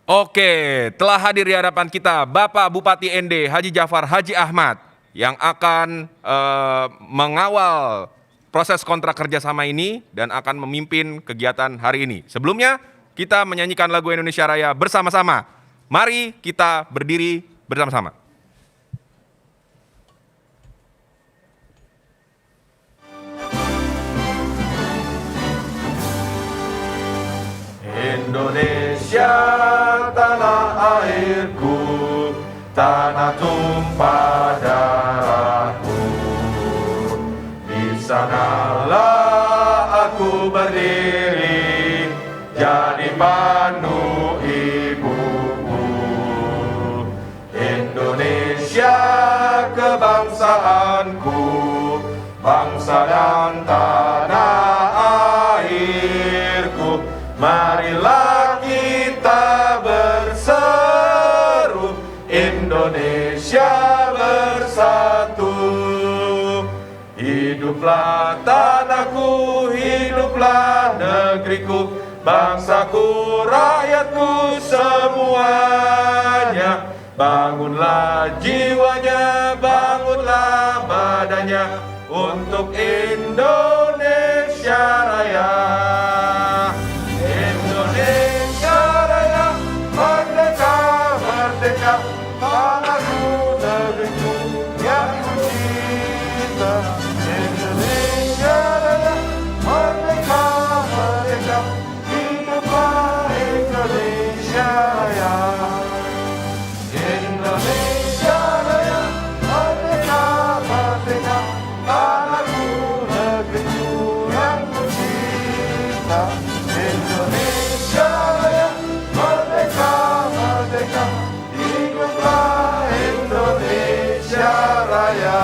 Oke, telah hadir di hadapan kita Bapak Bupati ND Haji Jafar Haji Ahmad yang akan mengawal proses kontrak kerjasama ini dan akan memimpin kegiatan hari ini. Sebelumnya, kita menyanyikan lagu Indonesia Raya bersama-sama. Mari kita berdiri bersama-sama. Indonesia tanah airku, tanah tumpah darahku. Di sanalah aku berdiri, jadi pandu ibuku. Indonesia kebangsaanku, bangsa dan tanah airku. Marilah kita berseru, Indonesia bersatu. Hiduplah tanahku, hiduplah negeriku, bangsaku, rakyatku semuanya. Bangunlah jiwanya, bangunlah badannya untuk Indonesia Raya. Indonesia Raya, merdeka, merdeka, tanahku, negeriku yang kucinta. Indonesia Raya, merdeka, merdeka, hiduplah Indonesia Raya. Indonesia Raya, merdeka, merdeka, tanahku, negeriku yang kucinta. Indonesia Raya, merdeka, merdeka, hiduplah Indonesia Raya.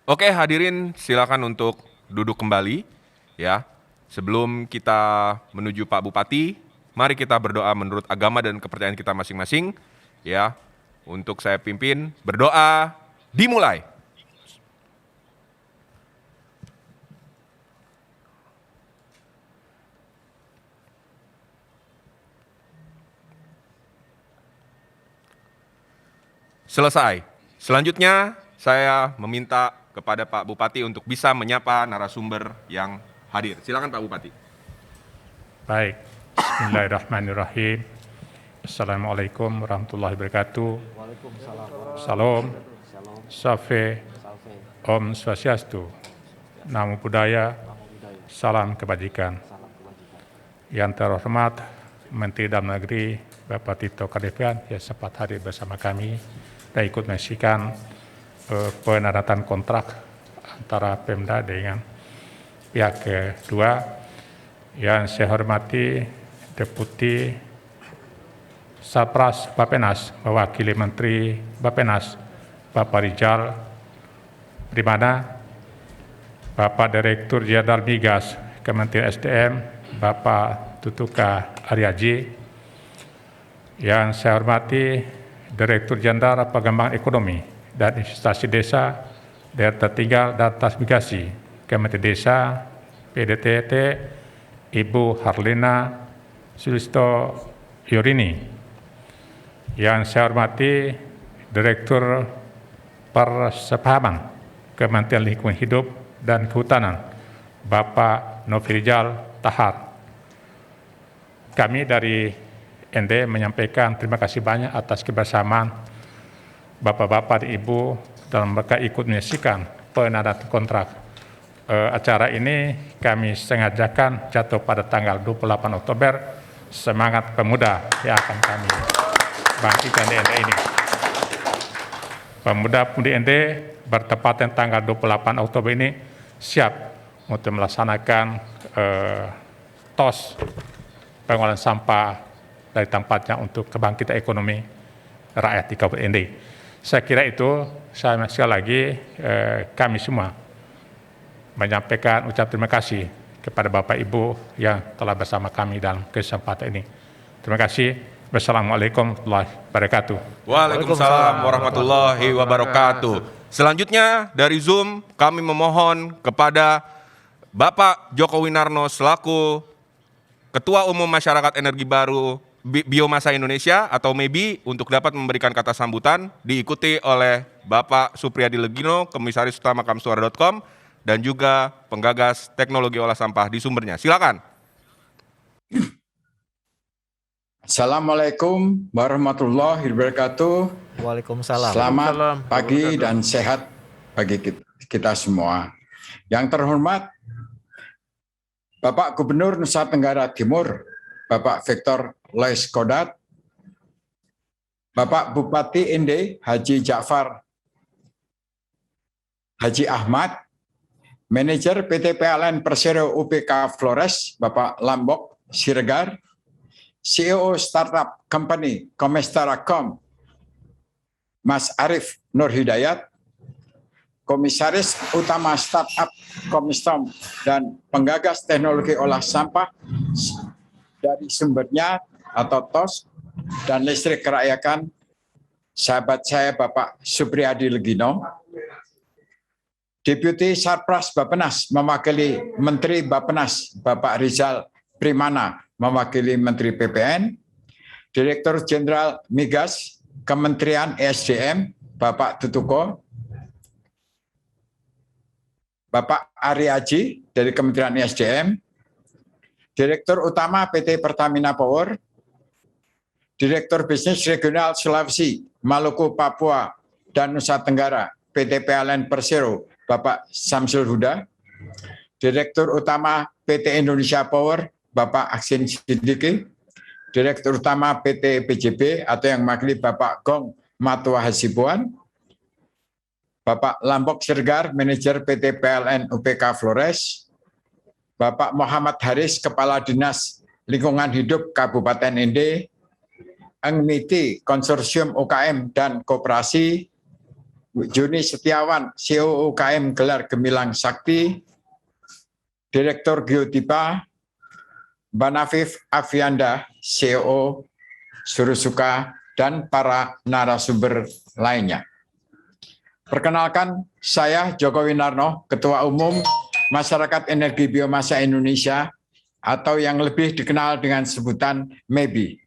Oke, hadirin silakan untuk duduk kembali ya. Sebelum kita menuju Pak Bupati, mari kita berdoa menurut agama dan kepercayaan kita masing-masing ya. Untuk saya pimpin, berdoa dimulai. Selesai. Selanjutnya saya meminta kepada Pak Bupati untuk bisa menyapa narasumber yang hadir. Silakan Pak Bupati. Baik, bismillahirrahmanirrahim. Assalamualaikum warahmatullahi wabarakatuh. Salam, Safe, Om Swastiastu, Namo Buddhaya, salam kebajikan. Yang terhormat Menteri Dalam Negeri Bapak Tito Karnavian yang sempat hadir bersama kami dan ikut menyaksikan penandatanganan kontrak antara Pemda dengan pihak kedua. Yang saya hormati Deputi Sapras Bapenas, mewakili Menteri Bapenas, Bapak Rijal Primana, Bapak Direktur Jenderal Migas Kementerian SDM, Bapak Tutuka Aryaji. Yang saya hormati Direktur Jenderal Pengembangan Ekonomi dan Investasi Desa, Daerah Tertinggal dan Transmigrasi, Kementerian Desa, PDTT, Ibu Harlina Sulisto Yorini. Yang saya hormati Direktur Persepahaman Kementerian Lingkungan Hidup dan Kehutanan, Bapak Nofrijal Tahar. Kami dari ND menyampaikan terima kasih banyak atas kebersamaan Bapak-Bapak dan Ibu dalam mereka ikut menyaksikan penandatanganan kontrak. Acara ini kami sengajakan jatuh pada tanggal 28 Oktober, semangat pemuda yang akan kami bangkitkan di ND ini. Pemuda-pemudi ND bertepatan tanggal 28 Oktober ini siap untuk melaksanakan TOS, pengolahan sampah dari tempatnya untuk kebangkitan ekonomi rakyat di Kabupaten ND. Saya kira itu, saya sekali lagi kami semua menyampaikan ucapan terima kasih kepada Bapak Ibu yang telah bersama kami dalam kesempatan ini. Terima kasih. Wassalamualaikum warahmatullahi wabarakatuh. Waalaikumsalam warahmatullahi wabarakatuh. Selanjutnya dari Zoom kami memohon kepada Bapak Joko Winarno selaku Ketua Umum Masyarakat Energi Baru Biomasa Indonesia atau MEBI untuk dapat memberikan kata sambutan, diikuti oleh Bapak Supriyadi Legino, Komisaris Utama Kamsuara.com, dan juga penggagas teknologi olah sampah di sumbernya. Silakan. Assalamualaikum warahmatullahi wabarakatuh. Waalaikumsalam. Selamat pagi dan sehat bagi kita semua. Yang terhormat Bapak Gubernur Nusa Tenggara Timur, Bapak Victor Lois Kodat, Bapak Bupati Ende Haji Ja'far Haji Ahmad, Manajer PT PLN Persero UPK Flores, Bapak Lambok Siregar, CEO Startup Company Komestara.com, Mas Arief Nur Hidayat, Komisaris Utama Startup Komistom dan penggagas teknologi olah sampah dari sumbernya atau TOS dan listrik kerakyatan, sahabat saya Bapak Supriyadi Legino, Deputi Sarpras Bappenas mewakili Menteri Bappenas Bapak Rizal Primana mewakili Menteri PPN, Direktur Jenderal Migas Kementerian ESDM Bapak Tutuko, Bapak Ari Aji dari Kementerian ESDM, Direktur Utama PT Pertamina Power, Direktur Bisnis Regional Sulawesi, Maluku, Papua, dan Nusa Tenggara PT PLN Persero Bapak Samsul Huda, Direktur Utama PT Indonesia Power Bapak Aksin Siddiqui, Direktur Utama PT PJB atau yang mewakili Bapak Gong Matua Hasibuan, Bapak Lambok Siregar, Manajer PT PLN UPK Flores, Bapak Muhammad Haris, Kepala Dinas Lingkungan Hidup Kabupaten Ende, Engmiti Konsorsium UKM dan Koperasi, Juni Setiawan, CEO UKM Gelar Gemilang Sakti, Direktur Geotipa, Banafif Afianda, CEO Surusuka, dan para narasumber lainnya. Perkenalkan, saya Joko Winarno, Ketua Umum Masyarakat Energi Biomasa Indonesia, atau yang lebih dikenal dengan sebutan MEBI.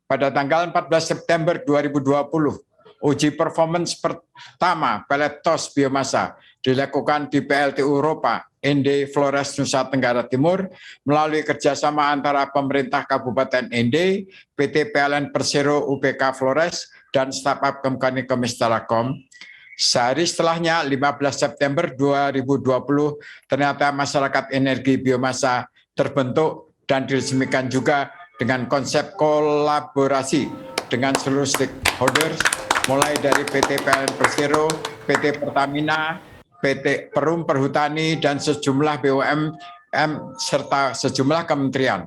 Pada tanggal 14 September 2020, uji performance pertama pelet TOS biomasa dilakukan di PLTU Europa, Ende, Flores, Nusa Tenggara Timur, melalui kerjasama antara pemerintah Kabupaten Ende, PT PLN Persero UPK Flores, dan startup company Komestara.com. Sehari setelahnya, 15 September 2020, ternyata masyarakat energi biomasa terbentuk dan diresmikan juga dengan konsep kolaborasi dengan seluruh stakeholders, mulai dari PT PLN Persero, PT Pertamina, PT Perum Perhutani, dan sejumlah BUMN, serta sejumlah kementerian,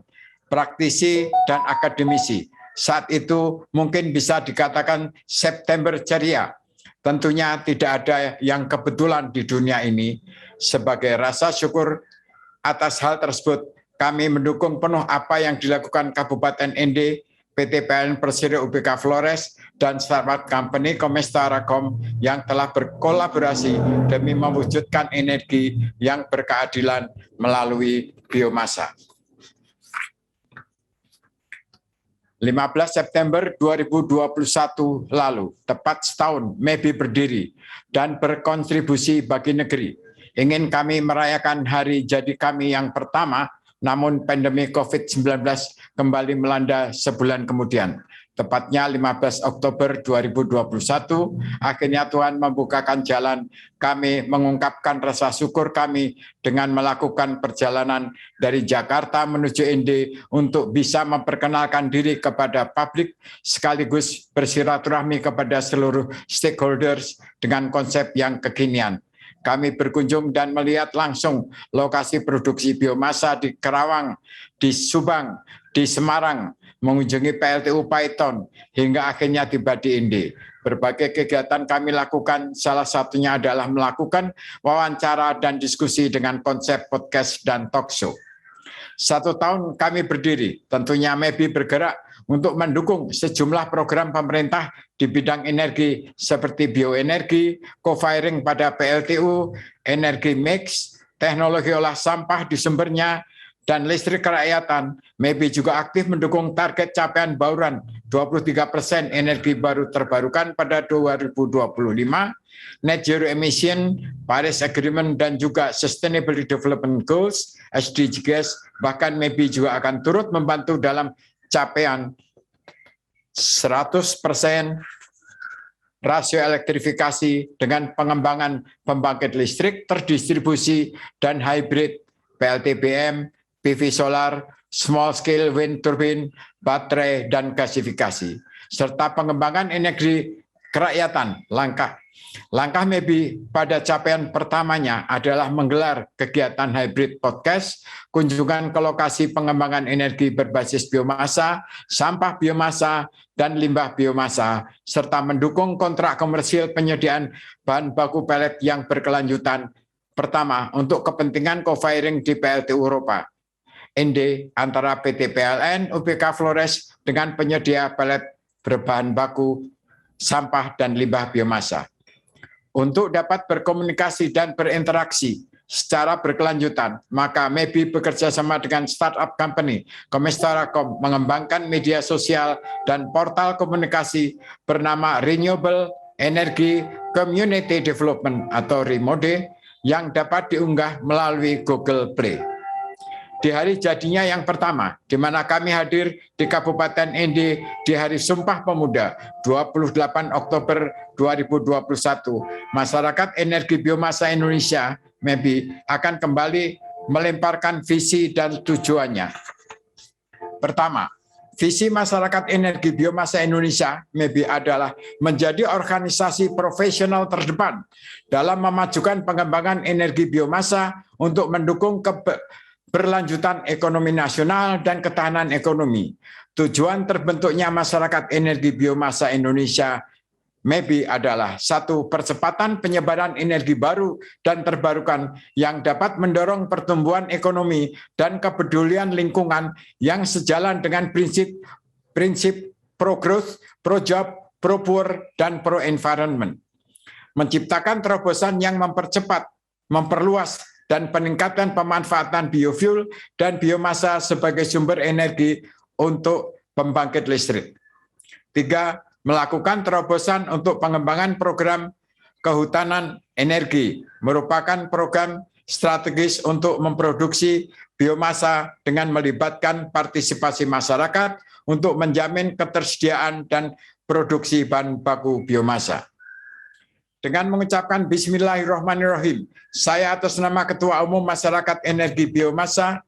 praktisi, dan akademisi. Saat itu mungkin bisa dikatakan September ceria. Tentunya tidak ada yang kebetulan di dunia ini. Sebagai rasa syukur atas hal tersebut, kami mendukung penuh apa yang dilakukan Kabupaten Ende, PT PLN Persero UPK Flores, dan startup company Komestara.com yang telah berkolaborasi demi mewujudkan energi yang berkeadilan melalui biomasa. 15 September 2021 lalu, tepat setahun MEBI berdiri dan berkontribusi bagi negeri. Ingin kami merayakan hari jadi kami yang pertama, namun pandemi COVID-19 kembali melanda sebulan kemudian. Tepatnya 15 Oktober 2021, akhirnya Tuhan membukakan jalan. Kami mengungkapkan rasa syukur kami dengan melakukan perjalanan dari Jakarta menuju Ende untuk bisa memperkenalkan diri kepada publik sekaligus bersilaturahmi kepada seluruh stakeholders dengan konsep yang kekinian. Kami berkunjung dan melihat langsung lokasi produksi biomasa di Kerawang, di Subang, di Semarang, mengunjungi PLTU Paiton, hingga akhirnya tiba di Ende. Berbagai kegiatan kami lakukan, salah satunya adalah melakukan wawancara dan diskusi dengan konsep podcast dan talk show. 1 tahun kami berdiri, tentunya MEBI bergerak untuk mendukung sejumlah program pemerintah di bidang energi seperti bioenergi, co-firing pada PLTU, energi mix, teknologi olah sampah di sumbernya, dan listrik kerakyatan. MEBI juga aktif mendukung target capaian bauran 23% energi baru terbarukan pada 2025, net zero emission, Paris Agreement, dan juga Sustainable Development Goals, SDGs. Bahkan MEBI juga akan turut membantu dalam capaian 100% rasio elektrifikasi dengan pengembangan pembangkit listrik terdistribusi dan hybrid, PLTBM, PV solar, small scale wind turbine, baterai, dan gasifikasi, serta pengembangan energi kerakyatan. Langkah MEBI pada capaian pertamanya adalah menggelar kegiatan hybrid podcast, kunjungan ke lokasi pengembangan energi berbasis biomasa, sampah biomasa, dan limbah biomasa, serta mendukung kontrak komersil penyediaan bahan baku pelet yang berkelanjutan. Pertama, untuk kepentingan co-firing di PLTU Eropa, ND antara PT PLN, UPK Flores dengan penyedia pelet berbahan baku, sampah, dan limbah biomasa. Untuk dapat berkomunikasi dan berinteraksi secara berkelanjutan, maka MEBI bekerja sama dengan startup company Comestara.com mengembangkan media sosial dan portal komunikasi bernama Renewable Energy Community Development atau REMODE yang dapat diunggah melalui Google Play. Di hari jadinya yang pertama, di mana kami hadir di Kabupaten ND di Hari Sumpah Pemuda 28 Oktober 2021, masyarakat energi biomasa Indonesia MEBI akan kembali melemparkan visi dan tujuannya. Pertama, visi masyarakat energi biomasa Indonesia MEBI adalah menjadi organisasi profesional terdepan dalam memajukan pengembangan energi biomasa untuk mendukung berlanjutan ekonomi nasional dan ketahanan ekonomi. Tujuan terbentuknya masyarakat energi biomasa Indonesia MEBI adalah 1. Percepatan penyebaran energi baru dan terbarukan yang dapat mendorong pertumbuhan ekonomi dan kepedulian lingkungan yang sejalan dengan prinsip pro-growth, pro-job, pro-poor, dan pro-environment. Menciptakan terobosan yang mempercepat, memperluas, dan peningkatan pemanfaatan biofuel dan biomasa sebagai sumber energi untuk pembangkit listrik. 3. Melakukan terobosan untuk pengembangan program kehutanan energi, merupakan program strategis untuk memproduksi biomasa dengan melibatkan partisipasi masyarakat untuk menjamin ketersediaan dan produksi bahan baku biomasa. Dengan mengucapkan Bismillahirrahmanirrahim, saya atas nama Ketua Umum Masyarakat Energi Biomasa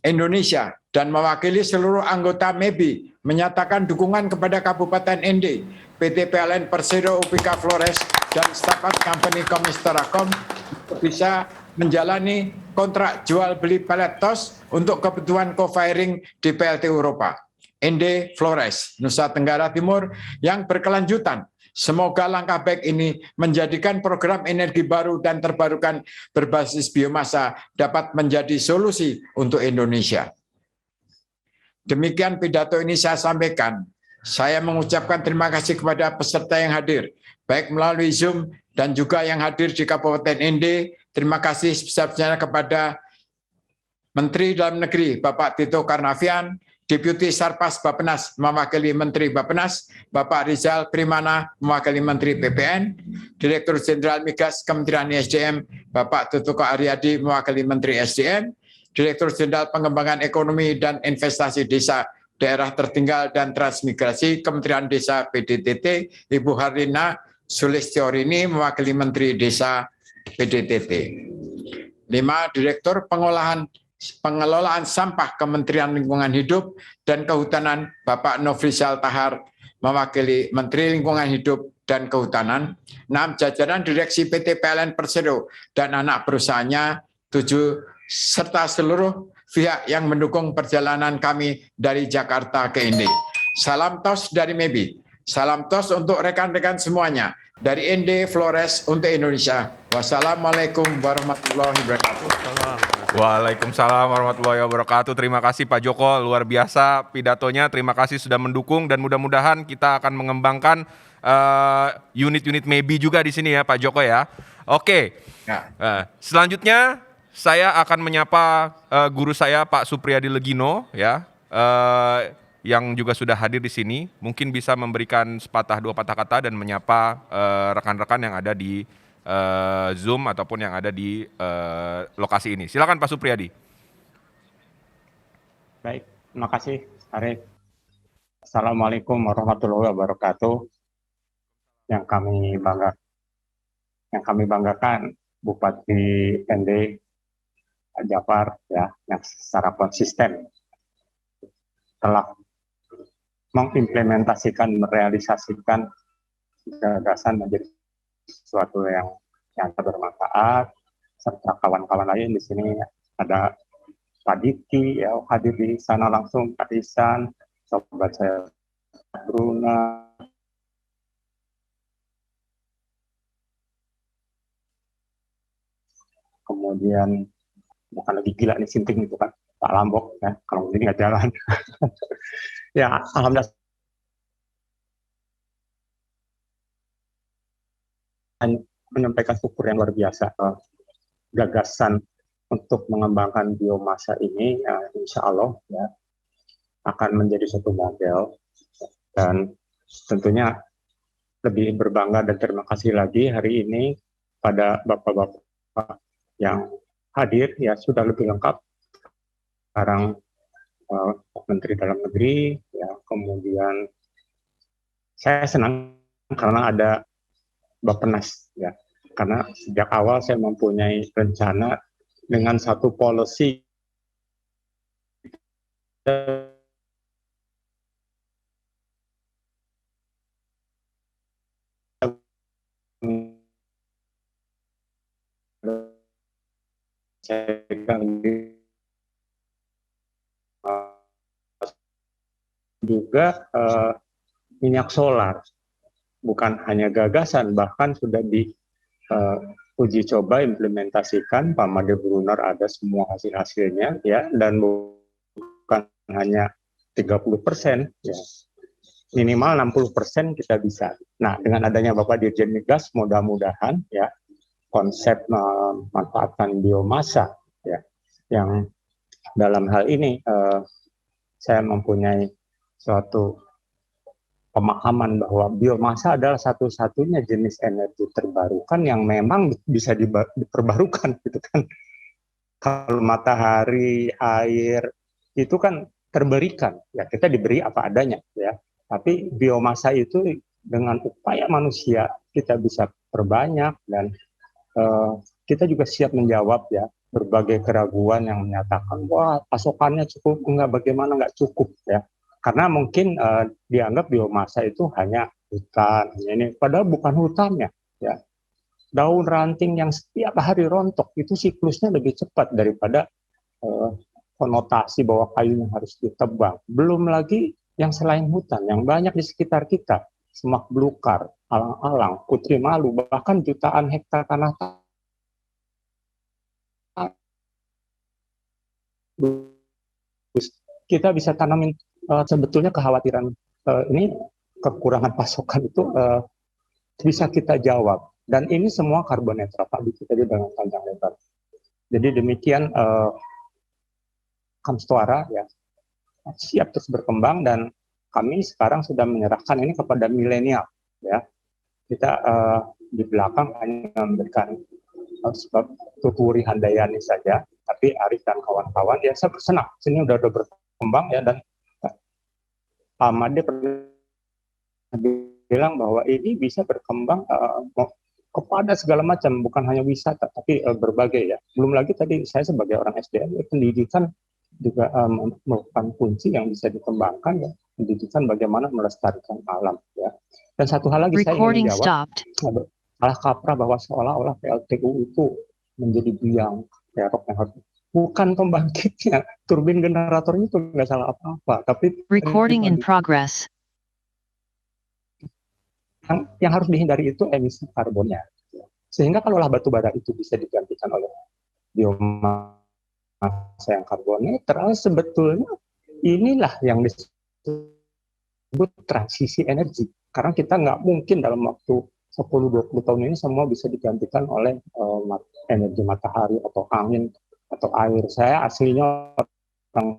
Indonesia dan mewakili seluruh anggota MEBI menyatakan dukungan kepada Kabupaten ND, PT PLN Persero UPK Flores, dan startup company Comestara.com untuk bisa menjalani kontrak jual beli pelet TOS untuk kebutuhan co-firing di PLT Eropa. ND Flores, Nusa Tenggara Timur yang berkelanjutan. Semoga langkah baik ini menjadikan program energi baru dan terbarukan berbasis biomasa dapat menjadi solusi untuk Indonesia. Demikian pidato ini saya sampaikan. Saya mengucapkan terima kasih kepada peserta yang hadir, baik melalui Zoom dan juga yang hadir di Kabupaten ND. Terima kasih sebesar-besarnya kepada Menteri Dalam Negeri Bapak Tito Karnavian, Deputi Sarpas Bappenas mewakili Menteri Bappenas, Bapak Rizal Primana mewakili Menteri BPN, Direktur Jenderal Migas Kementerian SDM, Bapak Tutuko Aryadi mewakili Menteri SDM, Direktur Jenderal Pengembangan Ekonomi dan Investasi Desa, Daerah Tertinggal dan Transmigrasi Kementerian Desa PDTT, Ibu Harlina Sulistiorini mewakili Menteri Desa PDTT. 5. Direktur Pengelolaan Sampah Kementerian Lingkungan Hidup dan Kehutanan, Bapak Nofrizal Tahar mewakili Menteri Lingkungan Hidup dan Kehutanan. 6. Jajaran Direksi PT PLN Persero dan anak perusahaannya. 7. Serta seluruh pihak yang mendukung perjalanan kami dari Jakarta ke ND. Salam TOS dari MEBI. Salam TOS untuk rekan-rekan semuanya. Dari ND Flores untuk Indonesia. Wassalamualaikum warahmatullahi wabarakatuh. Waalaikumsalam warahmatullahi wabarakatuh. Terima kasih Pak Joko, luar biasa pidatonya. Terima kasih sudah mendukung dan mudah-mudahan kita akan mengembangkan unit-unit maybe juga di sini ya Pak Joko ya. Oke. Ya. Selanjutnya saya akan menyapa guru saya Pak Supriyadi Legino ya, yang juga sudah hadir di sini. Mungkin bisa memberikan sepatah dua patah kata dan menyapa rekan-rekan yang ada di Zoom ataupun yang ada di lokasi ini. Silakan Pak Supriyadi. Baik, terima kasih Arif. Assalamualaikum warahmatullahi wabarakatuh. Yang kami banggakan Bupati ND Jafar ya, yang secara konsisten telah mengimplementasikan, merealisasikan gagasan menjadi sesuatu yang nyata bermanfaat, serta kawan-kawan lain di sini ada Pak Diki ya hadir di sana langsung, Pak Isan, sobat saya Bruna, kemudian bukan lagi gila nih Sinting itu kan Pak Lambok ya, kalau ini nggak jalan. Ya alhamdulillah menyampaikan syukur yang luar biasa gagasan untuk mengembangkan biomasa ini insya Allah ya akan menjadi satu model, dan tentunya lebih berbangga dan terima kasih lagi hari ini pada bapak-bapak yang hadir ya, sudah lebih lengkap sekarang Menteri Dalam Negeri ya, kemudian saya senang karena ada Bappenas ya, karena sejak awal saya mempunyai rencana dengan satu policy juga minyak solar. Bukan hanya gagasan, bahkan sudah diuji coba implementasikan. Pak Made Brunner ada semua hasil-hasilnya ya, dan bukan hanya 30%, ya, minimal 60% kita bisa. Nah, dengan adanya Bapak Dirjen Migas, mudah-mudahan ya konsep memanfaatkan biomasa ya, yang dalam hal ini saya mempunyai suatu pemahaman bahwa biomasa adalah satu-satunya jenis energi terbarukan yang memang bisa diperbarukan gitu kan. Kalau matahari, air itu kan terberikan, ya kita diberi apa adanya ya. Tapi biomasa itu dengan upaya manusia kita bisa perbanyak, dan kita juga siap menjawab ya berbagai keraguan yang menyatakan wah pasokannya cukup, enggak, bagaimana enggak cukup ya. Karena mungkin dianggap biomasa itu hanya hutan, ini padahal bukan hutannya ya. Daun ranting yang setiap hari rontok itu siklusnya lebih cepat daripada konotasi bahwa kayunya harus ditebang. Belum lagi yang selain hutan, yang banyak di sekitar kita, semak belukar, alang-alang, putri malu, bahkan jutaan hektar tanah kita bisa tanamin. Sebetulnya kekhawatiran ini kekurangan pasokan itu bisa kita jawab, dan ini semua karbon netral Pak Diki tadi dengan panjang lebar. Jadi demikian Kamstoara ya siap terus berkembang, dan kami sekarang sudah menyerahkan ini kepada milenial ya. Kita di belakang hanya memberikan sebab Tuturi Handayani saja, tapi Arif dan kawan-kawan ya saya senang sini udah berkembang ya, dan Pak Made pernah bilang bahwa ini bisa berkembang kepada segala macam, bukan hanya wisata, tapi berbagai ya. Belum lagi tadi saya sebagai orang SDM, pendidikan juga merupakan kunci yang bisa dikembangkan ya. Pendidikan bagaimana melestarikan alam ya. Dan satu hal lagi saya ingin jawab, salah kaprah bahwa seolah-olah PLTU itu menjadi biang kerok yang harus. Bukan pembangkitnya, turbin generatornya itu nggak salah apa-apa, tapi recording in progress. Yang harus dihindari itu emisi karbonnya. Sehingga kalaulah batu bara itu bisa digantikan oleh biomasa masa yang karbon netral, sebetulnya inilah yang disebut transisi energi. Karena kita nggak mungkin dalam waktu 10-20 tahun ini semua bisa digantikan oleh energi matahari atau angin atau air. Saya aslinya orang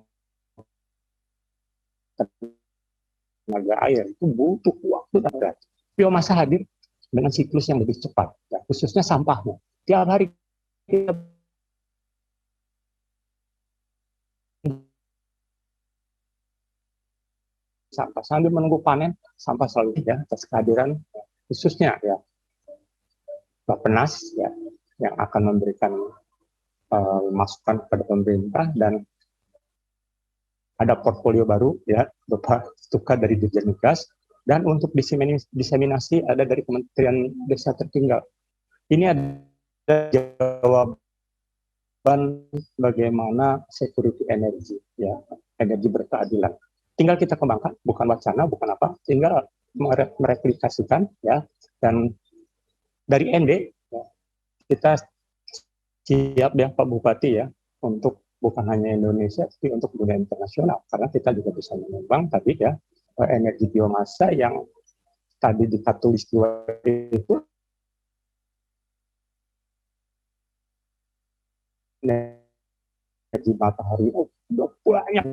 tenaga air, itu butuh waktu dan berat. Biomasa hadir dengan siklus yang lebih cepat, ya, khususnya sampahnya. Tiap hari kita sampah sambil menunggu panen, sampah selalu ya atas kehadiran khususnya ya Bappenas ya yang akan memberikan masukan kepada pemerintah, dan ada portfolio baru ya berupa stuka dari Dirjen Migas, dan untuk diseminasi ada dari Kementerian Desa Tertinggal. Ini ada jawaban bagaimana security energi ya, energi berkeadilan. Tinggal kita kembangkan, bukan wacana, bukan apa, tinggal mereplikasikan ya. Dan dari ND ya, kita siap ya Pak Bupati ya untuk bukan hanya Indonesia tapi untuk dunia internasional, karena kita juga bisa menyumbang tadi ya energi biomasa yang tadi di Katulistiwa itu energi matahari udah banyak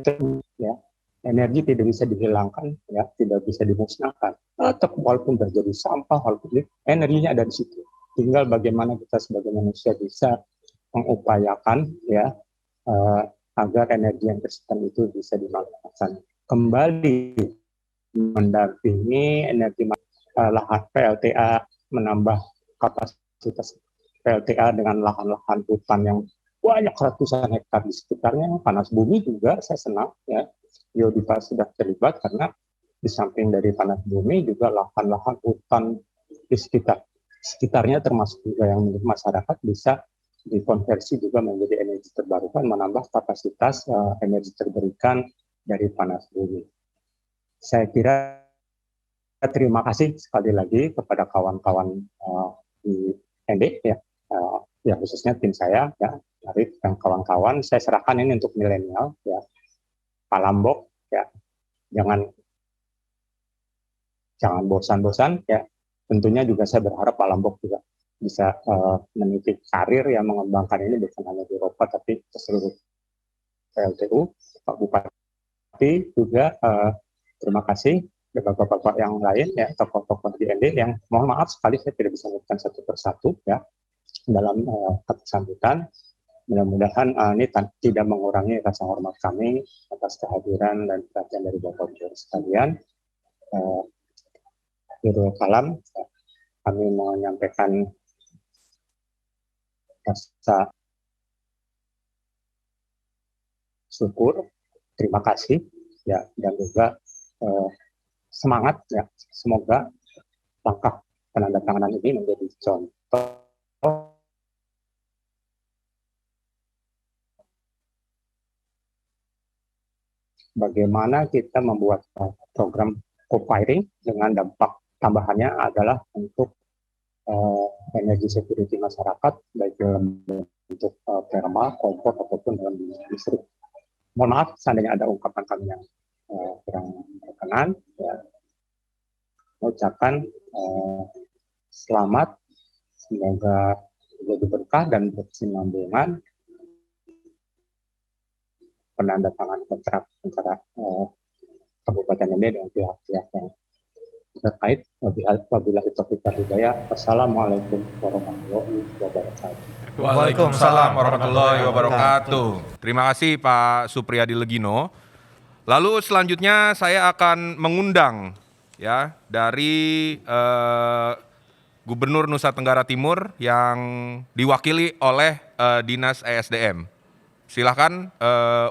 ya. Energi tidak bisa dihilangkan ya, tidak bisa dimusnahkan. Tetap walaupun terjadi sampah, walaupun energinya ada di situ. Tinggal bagaimana kita sebagai manusia bisa mengupayakan ya agar energi yang tersisa itu bisa dimanfaatkan kembali, mendampingi energi lahan PLTA, menambah kapasitas PLTA dengan lahan-lahan hutan yang banyak ratusan hektar di sekitarnya. Panas bumi juga saya senang ya, Biodiva sudah terlibat karena di samping dari panas bumi juga lahan-lahan hutan di sekitarnya termasuk juga yang milik masyarakat bisa dikonversi juga menjadi energi terbarukan, menambah kapasitas energi terbarukan dari panas bumi. Saya kira terima kasih sekali lagi kepada kawan-kawan di ND ya, ya khususnya tim saya ya, Arif dan kawan-kawan. Saya serahkan ini untuk milenial ya, Pak Lambok ya, jangan bosan-bosan ya. Tentunya juga saya berharap Pak Lambok juga bisa meniti karir yang mengembangkan ini bukan hanya di Eropa tapi ke seluruh PLTU. Pak Bupati juga terima kasih, bapak-bapak yang lain ya, tokoh-tokoh di ND yang mohon maaf sekali saya tidak bisa menyebutkan satu persatu ya dalam kata sambutan. Mudah-mudahan ini tidak mengurangi rasa hormat kami atas kehadiran dan perhatian dari Bapak-Ibu sekalian. Akhirul kalam, kami menyampaikan rasa syukur, terima kasih ya, dan juga semangat ya. Semoga langkah penandatanganan ini menjadi contoh bagaimana kita membuat program co-firing dengan dampak tambahannya adalah untuk energi security masyarakat, baik dalam bentuk thermal, kompor, ataupun dalam listrik. Mohon maaf seandainya ada ungkapan kami yang kurang berkenan. Ya. Mengucapkan selamat, semoga jadi berkah dan berkesinambungan penandatangan kontrak antara Kabupaten ND dengan pihak-pihak yang terkait. Wabillahi taufiq wal hidayah. Wassalamualaikum warahmatullahi wabarakatuh. Waalaikumsalam warahmatullahi wabarakatuh. Terima kasih Pak Supriyadi Legino. Lalu selanjutnya saya akan mengundang ya dari Gubernur Nusa Tenggara Timur yang diwakili oleh Dinas ESDM. Silakan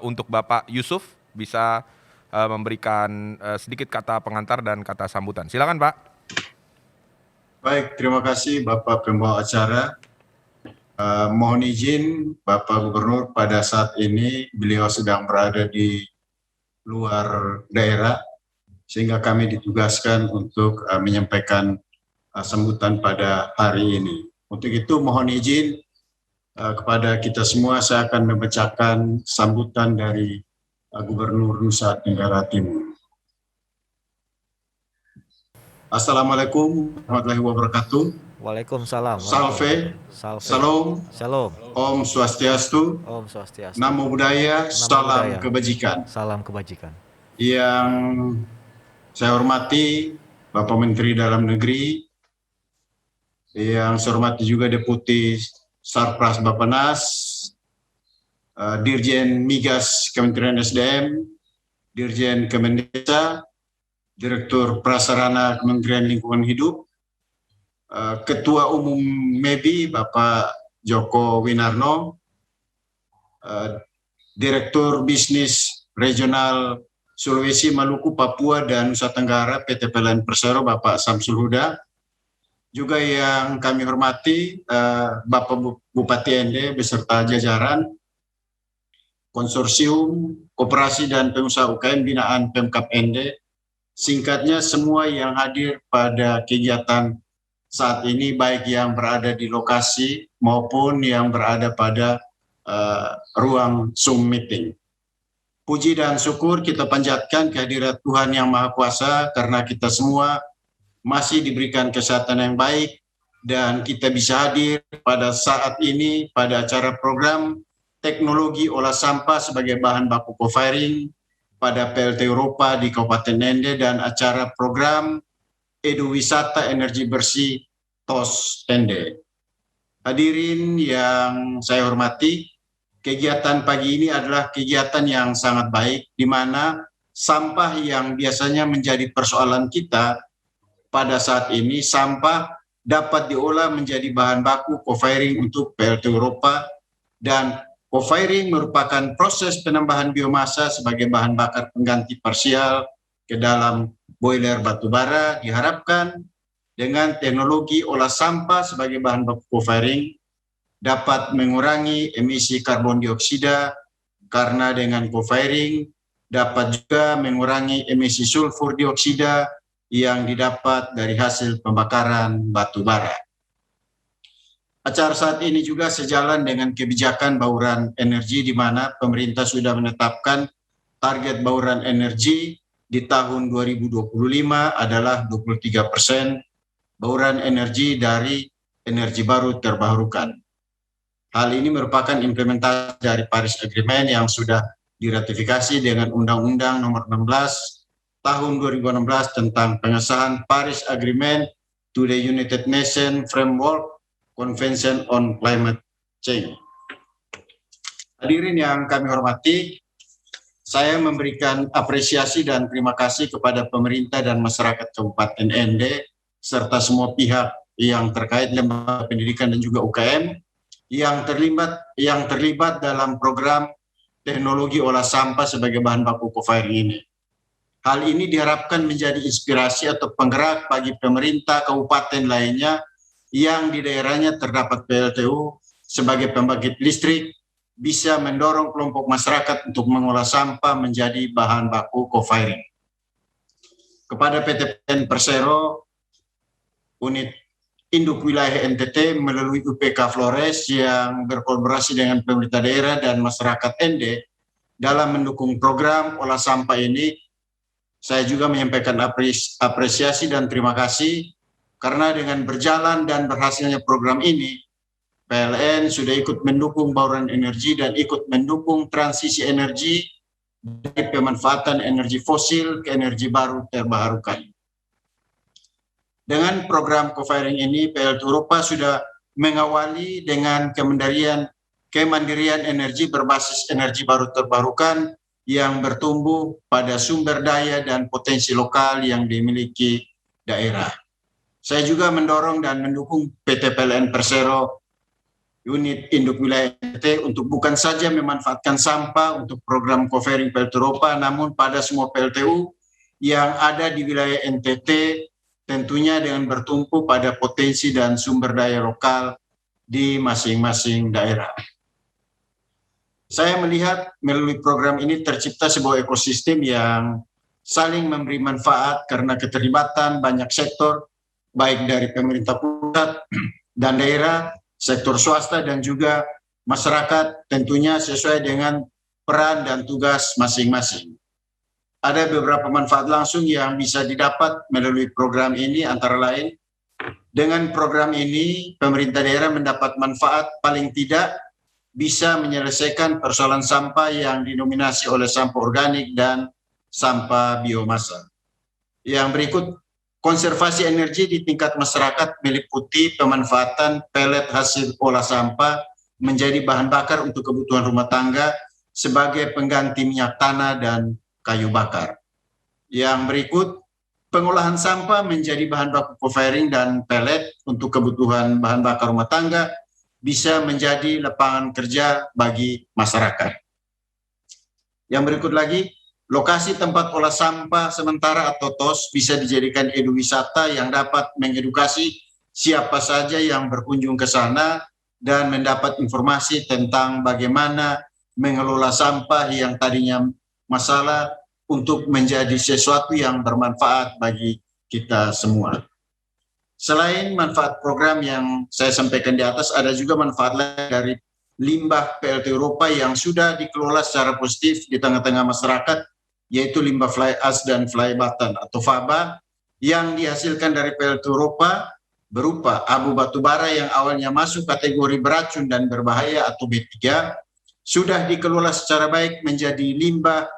untuk Bapak Yusuf bisa memberikan sedikit kata pengantar dan kata sambutan. Silakan Pak. Baik, terima kasih Bapak Pembawa acara. Mohon izin Bapak Gubernur, pada saat ini beliau sedang berada di luar daerah sehingga kami ditugaskan untuk menyampaikan sambutan pada hari ini. Untuk itu mohon izin kepada kita semua, saya akan membacakan sambutan dari Gubernur Nusa Tenggara Timur. Assalamualaikum warahmatullahi wabarakatuh. Waalaikumsalam. Salve, Salve. Salam, Shalom. Om Swastiastu, Om Swastiastu. Namo Buddhaya, Namo Salam Buddhaya. Kebajikan. Salam kebajikan. Yang saya hormati Bapak Menteri Dalam Negeri, yang saya hormati juga Deputi Sarpras Bappenas, Dirjen Migas Kementerian SDM, Dirjen Kemendesa, Direktur Prasarana Kementerian Lingkungan Hidup, Ketua Umum MEBI Bapak Joko Winarno, Direktur Bisnis Regional Sulawesi, Maluku, Papua, dan Nusa Tenggara PT PLN Persero Bapak Samsul Huda. Juga yang kami hormati Bapak Bupati Ende beserta jajaran Konsorsium Koperasi dan Pengusaha UKM binaan Pemkab Ende. Singkatnya semua yang hadir pada kegiatan saat ini, baik yang berada di lokasi maupun yang berada pada ruang Zoom meeting. Puji dan syukur kita panjatkan kehadirat Tuhan Yang Maha Kuasa karena kita semua masih diberikan kesehatan yang baik dan kita bisa hadir pada saat ini pada acara program teknologi olah sampah sebagai bahan baku co-firing pada PLT Eropa di Kabupaten Ende dan acara program Edu Wisata Energi Bersih TOS Ende. Hadirin yang saya hormati, kegiatan pagi ini adalah kegiatan yang sangat baik di mana sampah yang biasanya menjadi persoalan kita pada saat ini, sampah dapat diolah menjadi bahan baku co-firing untuk PLT Eropa, dan co-firing merupakan proses penambahan biomasa sebagai bahan bakar pengganti parsial ke dalam boiler batubara. Diharapkan dengan teknologi olah sampah sebagai bahan baku co-firing dapat mengurangi emisi karbon dioksida, karena dengan co-firing dapat juga mengurangi emisi sulfur dioksida yang didapat dari hasil pembakaran batu bara. Acara saat ini juga sejalan dengan kebijakan bauran energi di mana pemerintah sudah menetapkan target bauran energi di tahun 2025 adalah 23% bauran energi dari energi baru terbarukan. Hal ini merupakan implementasi dari Paris Agreement yang sudah diratifikasi dengan Undang-Undang Nomor 16 Tahun 2016 tentang pengesahan Paris Agreement to the United Nations Framework Convention on Climate Change. Hadirin yang kami hormati, saya memberikan apresiasi dan terima kasih kepada pemerintah dan masyarakat Kabupaten Ende serta semua pihak yang terkait lembaga pendidikan dan juga UKM yang terlibat dalam program teknologi olah sampah sebagai bahan baku co-firing ini. Hal ini diharapkan menjadi inspirasi atau penggerak bagi pemerintah kabupaten lainnya yang di daerahnya terdapat PLTU sebagai pembangkit listrik, bisa mendorong kelompok masyarakat untuk mengolah sampah menjadi bahan baku co-firing. Kepada PT PLN Persero, unit induk wilayah NTT melalui UPK Flores yang berkolaborasi dengan pemerintah daerah dan masyarakat Ende dalam mendukung program olah sampah ini, saya juga menyampaikan apresiasi dan terima kasih karena dengan berjalan dan berhasilnya program ini, PLN sudah ikut mendukung bauran energi dan ikut mendukung transisi energi dari pemanfaatan energi fosil ke energi baru terbarukan. Dengan program co-firing ini, PLT Eropa sudah mengawali dengan kemandirian energi berbasis energi baru terbarukan yang bertumbuh pada sumber daya dan potensi lokal yang dimiliki daerah. Saya juga mendorong dan mendukung PT PLN Persero unit induk wilayah NTT untuk bukan saja memanfaatkan sampah untuk program co-firing PLT Eropa, namun pada semua PLTU yang ada di wilayah NTT tentunya dengan bertumpu pada potensi dan sumber daya lokal di masing-masing daerah. Saya melihat melalui program ini tercipta sebuah ekosistem yang saling memberi manfaat karena keterlibatan banyak sektor, baik dari pemerintah pusat dan daerah, sektor swasta, dan juga masyarakat tentunya sesuai dengan peran dan tugas masing-masing. Ada beberapa manfaat langsung yang bisa didapat melalui program ini, antara lain dengan program ini pemerintah daerah mendapat manfaat paling tidak bisa menyelesaikan persoalan sampah yang didominasi oleh sampah organik dan sampah biomasa. Yang berikut, konservasi energi di tingkat masyarakat meliputi pemanfaatan pelet hasil olah sampah menjadi bahan bakar untuk kebutuhan rumah tangga sebagai pengganti minyak tanah dan kayu bakar. Yang berikut, pengolahan sampah menjadi bahan baku co-firing dan pelet untuk kebutuhan bahan bakar rumah tangga bisa menjadi lapangan kerja bagi masyarakat. Yang berikut lagi, lokasi tempat olah sampah sementara atau TOS bisa dijadikan eduwisata yang dapat mengedukasi siapa saja yang berkunjung ke sana dan mendapat informasi tentang bagaimana mengelola sampah yang tadinya masalah untuk menjadi sesuatu yang bermanfaat bagi kita semua. Selain manfaat program yang saya sampaikan di atas, ada juga manfaat lain dari limbah PLT Eropa yang sudah dikelola secara positif di tengah-tengah masyarakat, yaitu limbah fly ash dan fly button atau FABA yang dihasilkan dari PLT Eropa berupa abu batubara yang awalnya masuk kategori beracun dan berbahaya atau B3, sudah dikelola secara baik menjadi limbah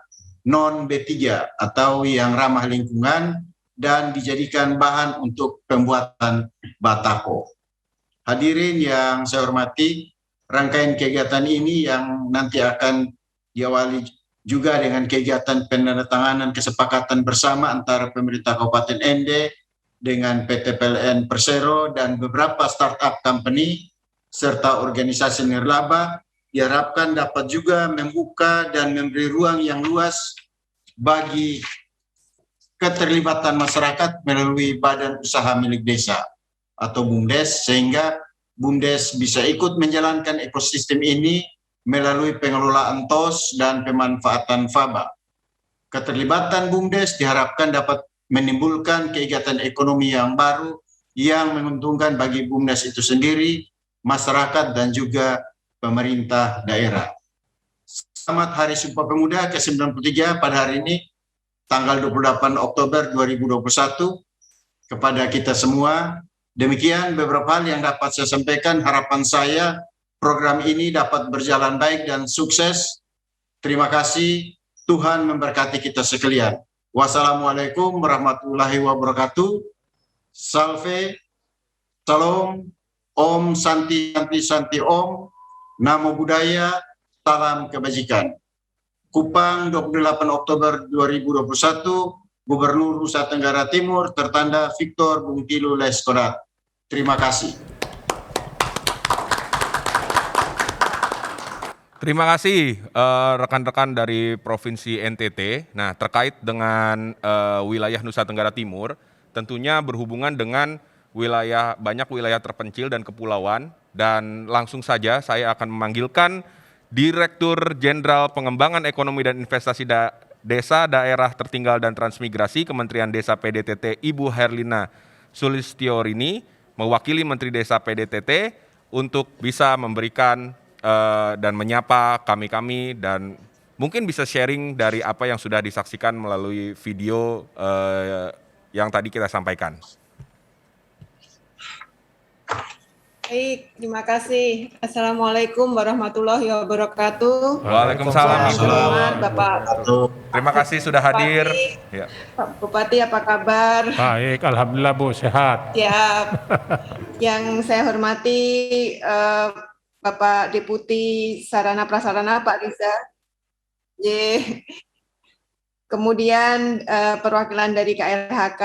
non B3 atau yang ramah lingkungan dan dijadikan bahan untuk pembuatan batako. Hadirin yang saya hormati, rangkaian kegiatan ini yang nanti akan diawali juga dengan kegiatan penandatanganan kesepakatan bersama antara pemerintah Kabupaten Ende dengan PT PLN Persero dan beberapa startup company serta organisasi nirlaba diharapkan dapat juga membuka dan memberi ruang yang luas bagi keterlibatan masyarakat melalui badan usaha milik desa atau BUMDes, sehingga BUMDes bisa ikut menjalankan ekosistem ini melalui pengelolaan TOS dan pemanfaatan FABA. Keterlibatan BUMDes diharapkan dapat menimbulkan kegiatan ekonomi yang baru yang menguntungkan bagi BUMDes itu sendiri, masyarakat, dan juga pemerintah daerah. Selamat Hari Sumpah Pemuda ke-93 pada hari ini, tanggal 28 Oktober 2021, kepada kita semua. Demikian beberapa hal yang dapat saya sampaikan. Harapan saya program ini dapat berjalan baik dan sukses. Terima kasih. Tuhan memberkati kita sekalian. Wassalamualaikum warahmatullahi wabarakatuh. Salve, salam, Om Santi Santi Santi Om, Namo Buddhaya, salam kebajikan. Kupang, 28 Oktober 2021, Gubernur Nusa Tenggara Timur, tertanda Victor Bungtilu Leskodat. Terima kasih. Terima kasih rekan-rekan dari Provinsi NTT. Nah, terkait dengan wilayah Nusa Tenggara Timur, tentunya berhubungan dengan banyak wilayah terpencil dan kepulauan, dan langsung saja saya akan memanggilkan Direktur Jenderal Pengembangan Ekonomi dan Investasi Desa, Daerah Tertinggal dan Transmigrasi Kementerian Desa PDTT, Ibu Herlina Sulistiorini, mewakili Menteri Desa PDTT untuk bisa memberikan dan menyapa kami-kami dan mungkin bisa sharing dari apa yang sudah disaksikan melalui video yang tadi kita sampaikan. Baik, terima kasih. Assalamualaikum warahmatullahi wabarakatuh. Waalaikumsalam, Ibu. Bapak. Terima kasih sudah hadir. Ya. Pak Bupati, apa kabar? Baik, alhamdulillah Bu, sehat. Ya, yang saya hormati Bapak Deputi Sarana Prasarana Pak Riza. Kemudian perwakilan dari KLHK,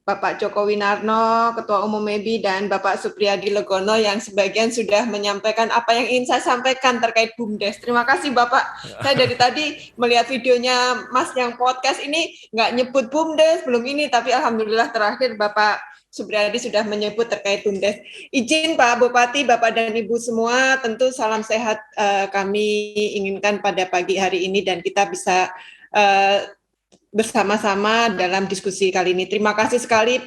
Bapak Joko Winarno, Ketua Umum MEBI, dan Bapak Supriyadi Legono yang sebagian sudah menyampaikan apa yang ingin saya sampaikan terkait BUMDes. Terima kasih Bapak. Saya dari tadi melihat videonya Mas yang podcast ini nggak nyebut BUMDes, belum ini, tapi Alhamdulillah terakhir Bapak Supriyadi sudah menyebut terkait BUMDes. Izin Pak Bupati, Bapak dan Ibu semua, tentu salam sehat kami inginkan pada pagi hari ini dan kita bisa bersama-sama dalam diskusi kali ini. Terima kasih sekali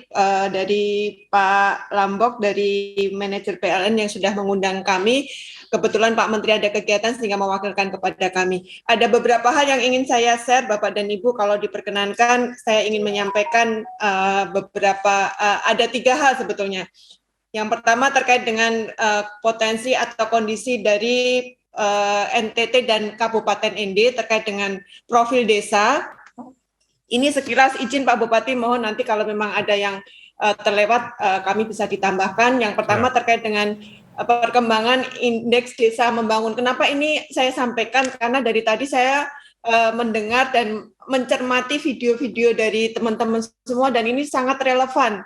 dari Pak Lambok, dari manajer PLN yang sudah mengundang kami. Kebetulan Pak Menteri ada kegiatan sehingga mewakilkan kepada kami. Ada beberapa hal yang ingin saya share, Bapak dan Ibu, kalau diperkenankan saya ingin menyampaikan ada 3 hal sebetulnya. Yang pertama terkait dengan potensi atau kondisi dari NTT dan Kabupaten ND terkait dengan profil desa. Ini sekilas izin Pak Bupati, mohon nanti kalau memang ada yang terlewat kami bisa ditambahkan. Yang pertama terkait dengan perkembangan indeks desa membangun. Kenapa ini saya sampaikan? Karena dari tadi saya mendengar dan mencermati video-video dari teman-teman semua dan ini sangat relevan.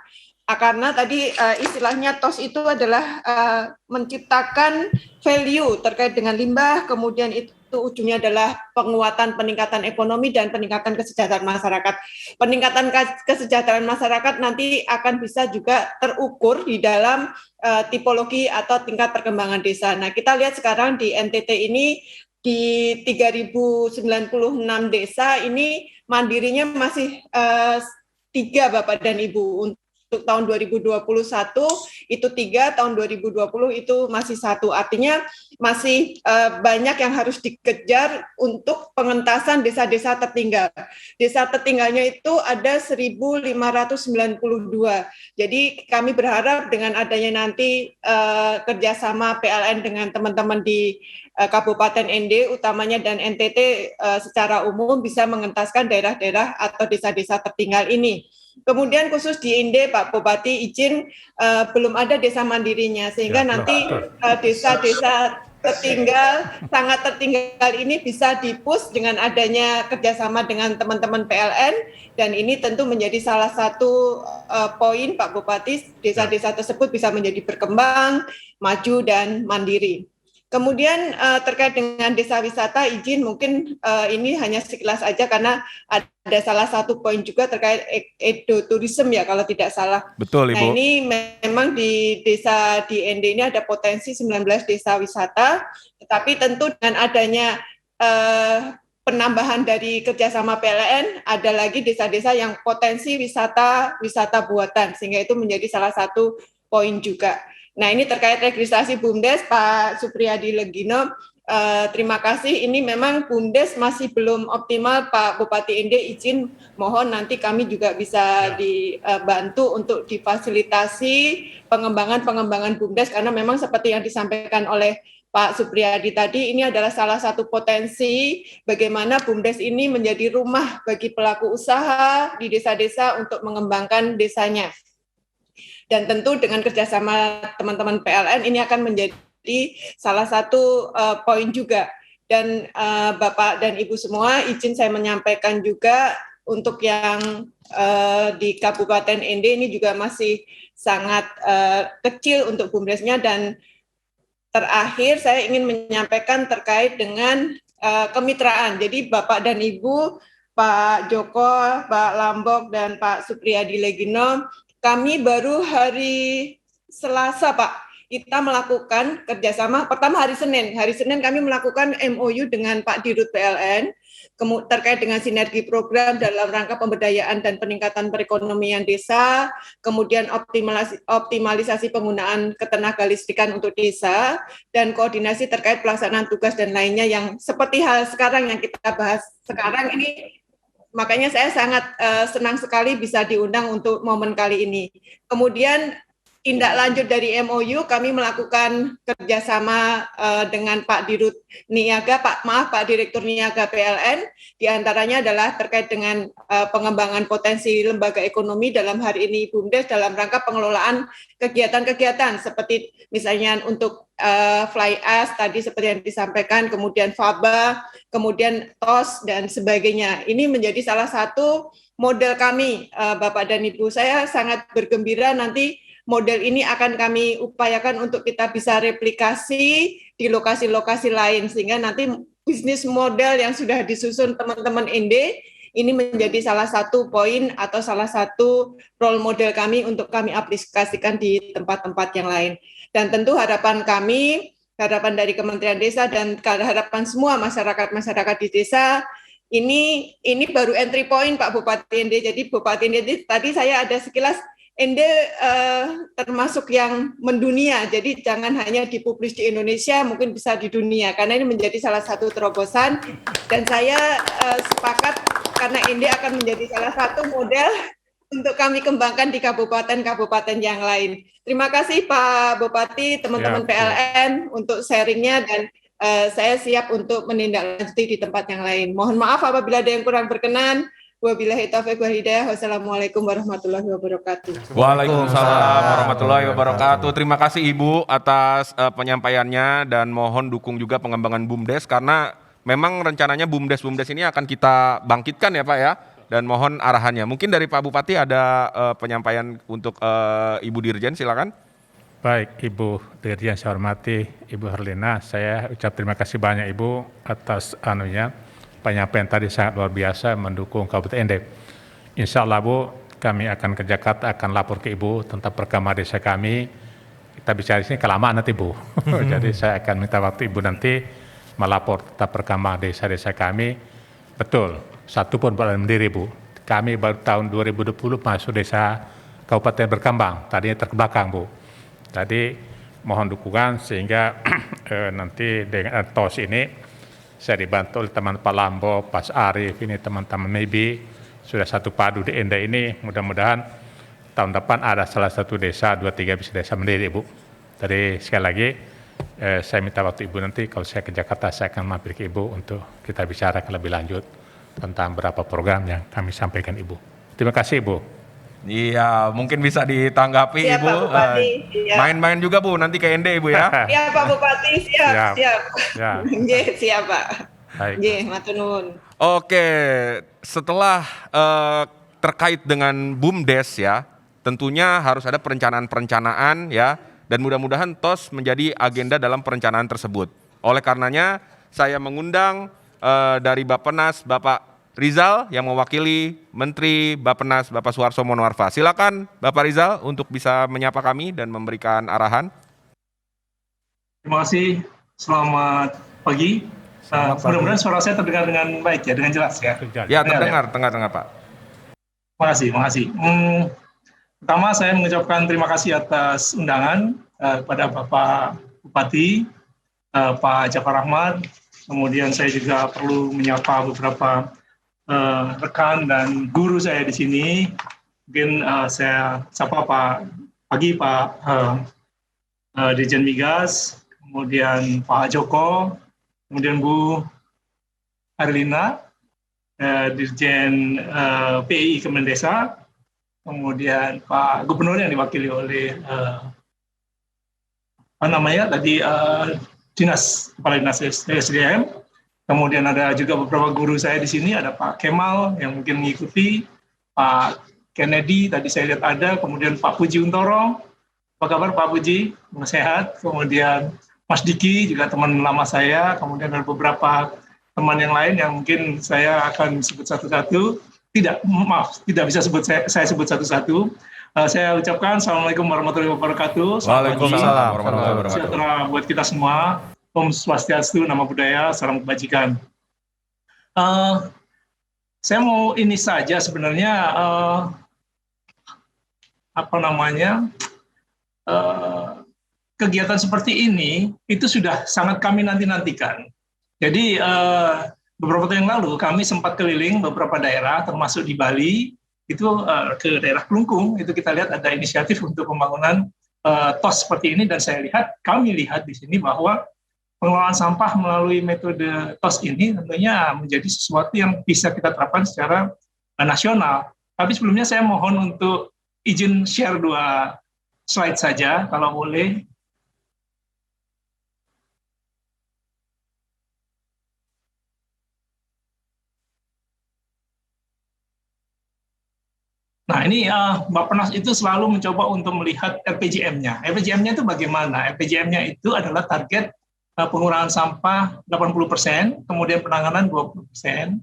Karena tadi istilahnya TOS itu adalah menciptakan value terkait dengan limbah, kemudian itu ujungnya adalah peningkatan ekonomi dan peningkatan kesejahteraan masyarakat. Peningkatan kesejahteraan masyarakat nanti akan bisa juga terukur di dalam tipologi atau tingkat perkembangan desa. Nah, kita lihat sekarang di NTT ini di 3096 desa ini mandirinya masih 3 Bapak dan Ibu. Untuk tahun 2021 itu 3, tahun 2020 itu masih 1. Artinya masih banyak yang harus dikejar untuk pengentasan desa-desa tertinggal. Desa tertinggalnya itu ada 1.592. Jadi kami berharap dengan adanya nanti kerjasama PLN dengan teman-teman di Kabupaten ND utamanya dan NTT secara umum bisa mengentaskan daerah-daerah atau desa-desa tertinggal ini. Kemudian khusus di ND Pak Bupati izin belum ada desa mandirinya sehingga nanti desa-desa sangat tertinggal ini bisa di-push dengan adanya kerjasama dengan teman-teman PLN dan ini tentu menjadi salah satu poin Pak Bupati, desa-desa tersebut bisa menjadi berkembang, maju dan mandiri. Kemudian terkait dengan desa wisata izin mungkin ini hanya sekilas aja karena ada salah satu poin juga terkait ekoturism ya kalau tidak salah. Betul Ibu. Nah ini memang di desa di ND ini ada potensi 19 desa wisata, tetapi tentu dengan adanya penambahan dari kerjasama PLN ada lagi desa-desa yang potensi wisata buatan sehingga itu menjadi salah satu poin juga. Nah ini terkait registrasi BUMDes Pak Supriyadi Legino, terima kasih. Ini memang BUMDes masih belum optimal Pak Bupati ND izin mohon nanti kami juga bisa dibantu untuk difasilitasi pengembangan BUMDes karena memang seperti yang disampaikan oleh Pak Supriyadi tadi ini adalah salah satu potensi bagaimana BUMDes ini menjadi rumah bagi pelaku usaha di desa-desa untuk mengembangkan desanya. Dan tentu dengan kerjasama teman-teman PLN ini akan menjadi salah satu poin juga. Dan Bapak dan Ibu semua izin saya menyampaikan juga untuk yang di Kabupaten ND ini juga masih sangat kecil untuk BUMDesnya dan terakhir saya ingin menyampaikan terkait dengan kemitraan. Jadi Bapak dan Ibu, Pak Joko, Pak Lambok dan Pak Supriyadi Legino, kami baru hari Selasa, Pak, kita melakukan kerjasama, pertama hari Senin kami melakukan MOU dengan Pak Dirut PLN, terkait dengan sinergi program dalam rangka pemberdayaan dan peningkatan perekonomian desa, kemudian optimalisasi penggunaan ketenaga listrikan untuk desa, dan koordinasi terkait pelaksanaan tugas dan lainnya yang seperti hal sekarang yang kita bahas sekarang ini. Makanya saya sangat senang sekali bisa diundang untuk momen kali ini. Kemudian tindak lanjut dari MOU kami melakukan kerjasama dengan Pak Dirut Niaga, Pak Direktur Niaga PLN, diantaranya adalah terkait dengan pengembangan potensi lembaga ekonomi dalam hari ini BUMDes dalam rangka pengelolaan kegiatan-kegiatan seperti misalnya untuk Fly As tadi seperti yang disampaikan, kemudian FABA, kemudian TOS dan sebagainya. Ini menjadi salah satu model kami, Bapak dan Ibu. Saya sangat bergembira nanti model ini akan kami upayakan untuk kita bisa replikasi di lokasi-lokasi lain sehingga nanti bisnis model yang sudah disusun teman-teman ND ini menjadi salah satu poin atau salah satu role model kami untuk kami aplikasikan di tempat-tempat yang lain. Dan tentu harapan kami, harapan dari Kementerian Desa dan harapan semua masyarakat di desa, Ini baru entry point Pak Bupati Ende. Jadi Bupati Ende tadi saya ada sekilas Ende termasuk yang mendunia. Jadi jangan hanya dipublish di Indonesia, mungkin bisa di dunia. Karena ini menjadi salah satu terobosan. Dan saya sepakat karena Ende akan menjadi salah satu model untuk kami kembangkan di kabupaten-kabupaten yang lain. Terima kasih Pak Bupati, teman-teman PLN untuk sharingnya dan saya siap untuk menindaklanjuti di tempat yang lain. Mohon maaf apabila ada yang kurang berkenan. Wabillahi taufiq wal hidayah. Wassalamualaikum warahmatullahi wabarakatuh. Waalaikumsalam warahmatullahi wabarakatuh. Terima kasih Ibu atas penyampaiannya dan mohon dukung juga pengembangan BUMDes karena memang rencananya BUMDes ini akan kita bangkitkan ya Pak ya. Dan mohon arahannya. Mungkin dari Pak Bupati ada penyampaian untuk Ibu Dirjen, silakan. Baik, Ibu Dirjen saya hormati, Ibu Herlina, saya ucap terima kasih banyak Ibu atas penyampaian tadi sangat luar biasa mendukung Kabupaten Ende. Insya Allah Bu, kami akan ke Jakarta, akan lapor ke Ibu tentang perkembangan desa kami. Kita bicara di sini kelamaan nanti Bu. Jadi saya akan minta waktu Ibu nanti melapor tentang perkembangan desa-desa kami. Betul, satu pun belum mendiri Bu. Kami baru tahun 2020 masuk desa Kabupaten berkembang, tadinya terbelakang Bu. Tadi mohon dukungan sehingga nanti dengan TOS ini saya dibantu oleh teman Pak Lambo, Pak Arif, ini teman-teman Maybe sudah satu padu di Ende ini. Mudah-mudahan tahun depan ada salah satu desa, 2-3 bisa desa mandiri Bu. Jadi sekali lagi saya minta waktu Ibu nanti kalau saya ke Jakarta saya akan mampir ke Ibu untuk kita bicarakan lebih lanjut tentang beberapa program yang kami sampaikan Ibu. Terima kasih Ibu. Iya, mungkin bisa ditanggapi Siap, Ibu. Pak Bupati. Main-main juga Bu, nanti ke Ende Ibu ya. Siap Pak Bupati, siap. Ya. Nggih, siap Pak. Baik. Nggih, matur nuwun. Oke, setelah terkait dengan BUMDes ya, tentunya harus ada perencanaan-perencanaan ya, dan mudah-mudahan TOS menjadi agenda dalam perencanaan tersebut. Oleh karenanya, saya mengundang dari Bappenas, Bapak Rizal yang mewakili Menteri Bappenas, Bapak Suharso Monoarfa. Silakan Bapak Rizal untuk bisa menyapa kami dan memberikan arahan. Terima kasih, selamat pagi. Mudah-mudahan suara saya terdengar dengan baik ya, dengan jelas ya. Ya, terdengar Pak. Terima kasih. Pertama saya mengucapkan terima kasih atas undangan kepada Bapak Bupati, Pak Jafar Ahmad. Kemudian saya juga perlu menyapa beberapa rekan dan guru saya di sini. Mungkin saya sapa Pak Dirjen Migas, kemudian Pak Joko, kemudian Bu Herlina, Dirjen PI Kemendesa, kemudian Pak Gubernur yang diwakili oleh Kepala Dinas SDM. Kemudian ada juga beberapa guru saya di sini, ada Pak Kemal yang mungkin mengikuti, Pak Kennedy tadi saya lihat ada, kemudian Pak Puji Untoro. Apa kabar Pak Puji? Sehat. Kemudian Mas Diki juga teman lama saya, kemudian ada beberapa teman yang lain yang mungkin saya akan sebut satu-satu. Tidak bisa saya sebut satu-satu. Saya ucapkan Assalamualaikum warahmatullahi wabarakatuh. Waalaikumsalam warahmatullahi wabarakatuh. Sejahtera buat kita semua. Om Swastiastu, Namo Buddhaya, Salam Kebajikan. Saya mau ini saja sebenarnya kegiatan seperti ini itu sudah sangat kami nantikan. Jadi beberapa tahun yang lalu kami sempat keliling beberapa daerah termasuk di Bali itu ke daerah Klungkung, itu kita lihat ada inisiatif untuk pembangunan TOS seperti ini dan kami lihat di sini bahwa pengelolaan sampah melalui metode TOS ini tentunya menjadi sesuatu yang bisa kita terapkan secara nasional. Tapi sebelumnya saya mohon untuk izin share 2 slide saja, kalau boleh. Nah ini Bappenas itu selalu mencoba untuk melihat RPJM-nya. RPJM-nya itu bagaimana? RPJM-nya itu adalah target pengurangan sampah 80%, kemudian penanganan 20%.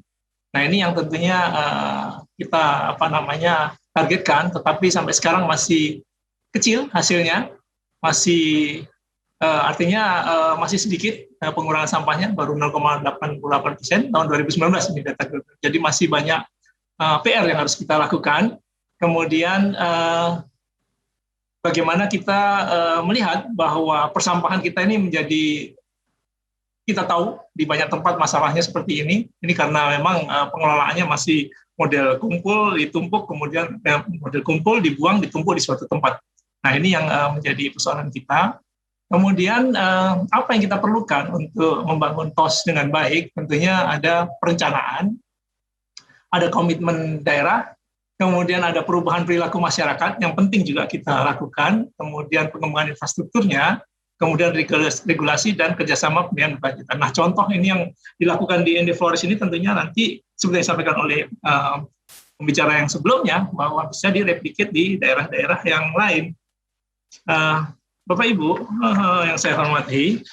Nah ini yang tentunya kita targetkan, tetapi sampai sekarang masih kecil hasilnya, masih Artinya masih sedikit pengurangan sampahnya, baru 0,88% tahun 2019 ini data. Jadi masih banyak PR yang harus kita lakukan. Kemudian bagaimana kita melihat bahwa persampahan kita ini menjadi, kita tahu di banyak tempat masalahnya seperti ini. Ini karena memang pengelolaannya masih model kumpul, ditumpuk, kemudian model kumpul, dibuang, ditumpuk di suatu tempat. Nah, ini yang menjadi persoalan kita. Kemudian apa yang kita perlukan untuk membangun TOS dengan baik? Tentunya ada perencanaan, ada komitmen daerah, kemudian ada perubahan perilaku masyarakat yang penting juga kita lakukan, kemudian pengembangan infrastrukturnya, kemudian regulasi dan kerjasama pembiayaan berkelanjutan. Nah, contoh ini yang dilakukan di ND Flores ini tentunya nanti seperti yang disampaikan oleh pembicara yang sebelumnya, bahwa bisa direplikasi di daerah-daerah yang lain. Bapak Ibu yang saya hormati,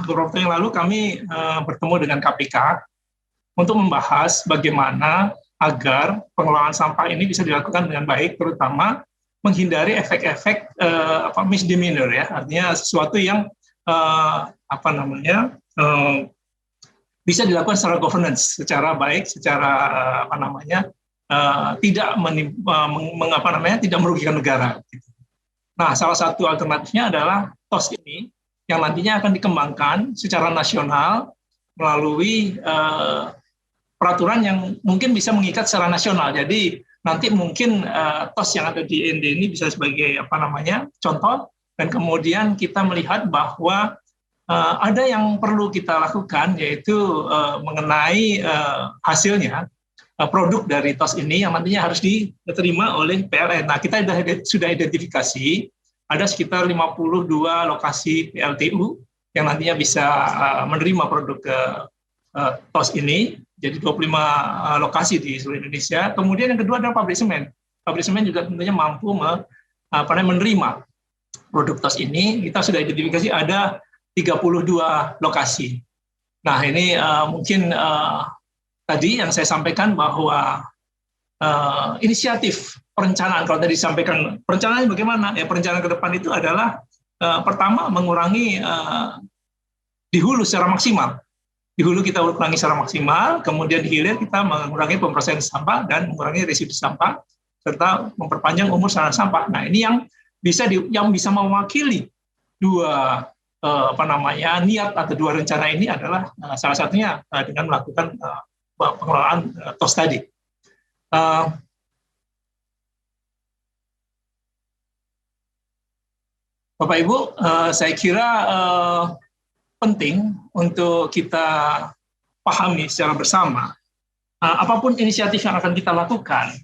beberapa waktu yang lalu kami bertemu dengan KPK untuk membahas bagaimana agar pengelolaan sampah ini bisa dilakukan dengan baik, terutama menghindari efek-efek misdemeanor, ya, artinya sesuatu yang bisa dilakukan secara governance, secara baik, secara tidak tidak merugikan negara. Nah, salah satu alternatifnya adalah TOS ini yang nantinya akan dikembangkan secara nasional melalui peraturan yang mungkin bisa mengikat secara nasional. Jadi nanti mungkin TOS yang ada di ND ini bisa sebagai contoh, dan kemudian kita melihat bahwa ada yang perlu kita lakukan, yaitu mengenai hasilnya, produk dari TOS ini yang nantinya harus diterima oleh PLN. Nah, kita sudah identifikasi ada sekitar 52 lokasi PLTU yang nantinya bisa menerima produk TOS ini. Jadi 25 lokasi di seluruh Indonesia. Kemudian yang kedua adalah pabrik semen. Pabrik semen juga tentunya mampu menerima produk TOS ini. Kita sudah identifikasi ada 32 lokasi. Nah, ini mungkin tadi yang saya sampaikan bahwa inisiatif perencanaan, kalau tadi disampaikan perencanaan bagaimana? Ya, perencanaan ke depan itu adalah pertama mengurangi di hulu secara maksimal. Di hulu kita kurangi secara maksimal, kemudian di hilir kita mengurangi pemrosesan sampah dan mengurangi residu sampah, serta memperpanjang umur saluran sampah. Nah, ini yang bisa mewakili dua niat atau dua rencana ini adalah salah satunya dengan melakukan pengelolaan TOS tadi. Bapak Ibu, saya kira penting untuk kita pahami secara bersama, apapun inisiatif yang akan kita lakukan,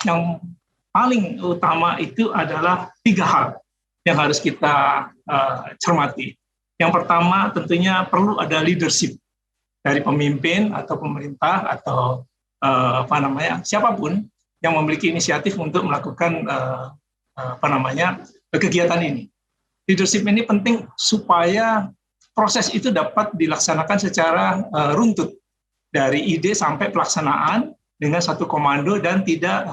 yang paling utama itu adalah 3 hal yang harus kita cermati. Yang pertama tentunya perlu ada leadership dari pemimpin atau pemerintah atau siapapun yang memiliki inisiatif untuk melakukan kegiatan ini. Leadership ini penting supaya proses itu dapat dilaksanakan secara runtut dari ide sampai pelaksanaan dengan satu komando dan tidak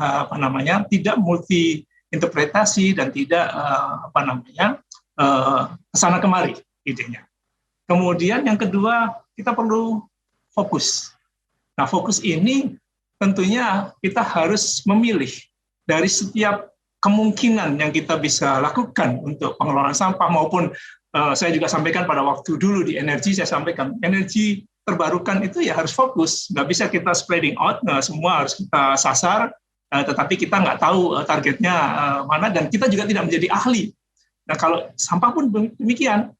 tidak multi interpretasi dan tidak kesana kemari idenya. Kemudian yang kedua, kita perlu fokus. Nah, fokus ini tentunya kita harus memilih dari setiap kemungkinan yang kita bisa lakukan untuk pengelolaan sampah, maupun saya juga sampaikan pada waktu dulu di energi, saya sampaikan energi terbarukan itu ya harus fokus, nggak bisa kita spreading out, semua harus kita sasar, tetapi kita nggak tahu targetnya mana, dan kita juga tidak menjadi ahli. Nah, kalau sampah pun demikian,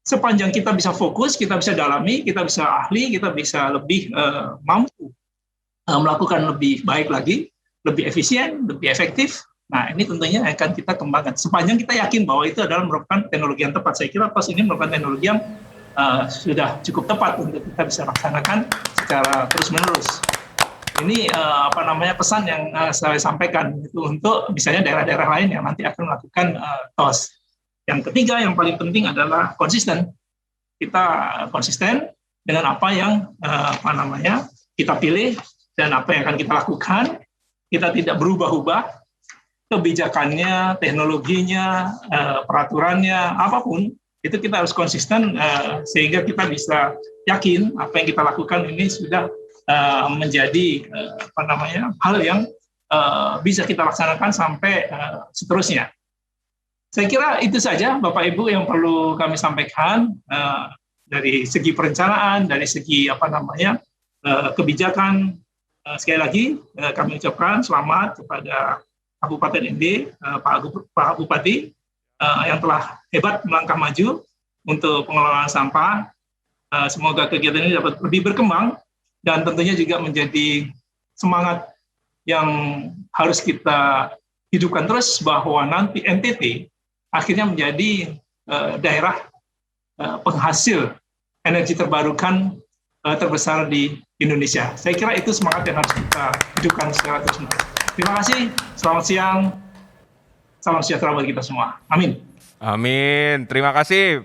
sepanjang kita bisa fokus, kita bisa dalami, kita bisa ahli, kita bisa lebih mampu melakukan lebih baik lagi, lebih efisien, lebih efektif. Nah, ini tentunya akan kita kembangkan. Sepanjang kita yakin bahwa itu adalah merupakan teknologi yang tepat. Saya kira TOS ini merupakan teknologi yang sudah cukup tepat untuk kita bisa laksanakan secara terus-menerus. Ini pesan yang saya sampaikan itu untuk misalnya daerah-daerah lain yang nanti akan melakukan TOS. Yang ketiga, yang paling penting adalah konsisten. Kita konsisten dengan apa yang kita pilih dan apa yang akan kita lakukan. Kita tidak berubah-ubah. kebijakannya, teknologinya, peraturannya, apapun, itu kita harus konsisten sehingga kita bisa yakin apa yang kita lakukan ini sudah menjadi hal yang bisa kita laksanakan sampai seterusnya. Saya kira itu saja Bapak Ibu yang perlu kami sampaikan dari segi perencanaan, dari segi kebijakan. Sekali lagi kami ucapkan selamat kepada Kabupaten ND, Pak Bupati yang telah hebat melangkah maju untuk pengelolaan sampah. Semoga kegiatan ini dapat lebih berkembang dan tentunya juga menjadi semangat yang harus kita hidupkan terus bahwa nanti NTT akhirnya menjadi daerah penghasil energi terbarukan terbesar di Indonesia. Saya kira itu semangat yang harus kita hidupkan secara terus-menerus. Terima kasih, selamat siang, salam sejahtera bagi kita semua. Amin. Amin, terima kasih.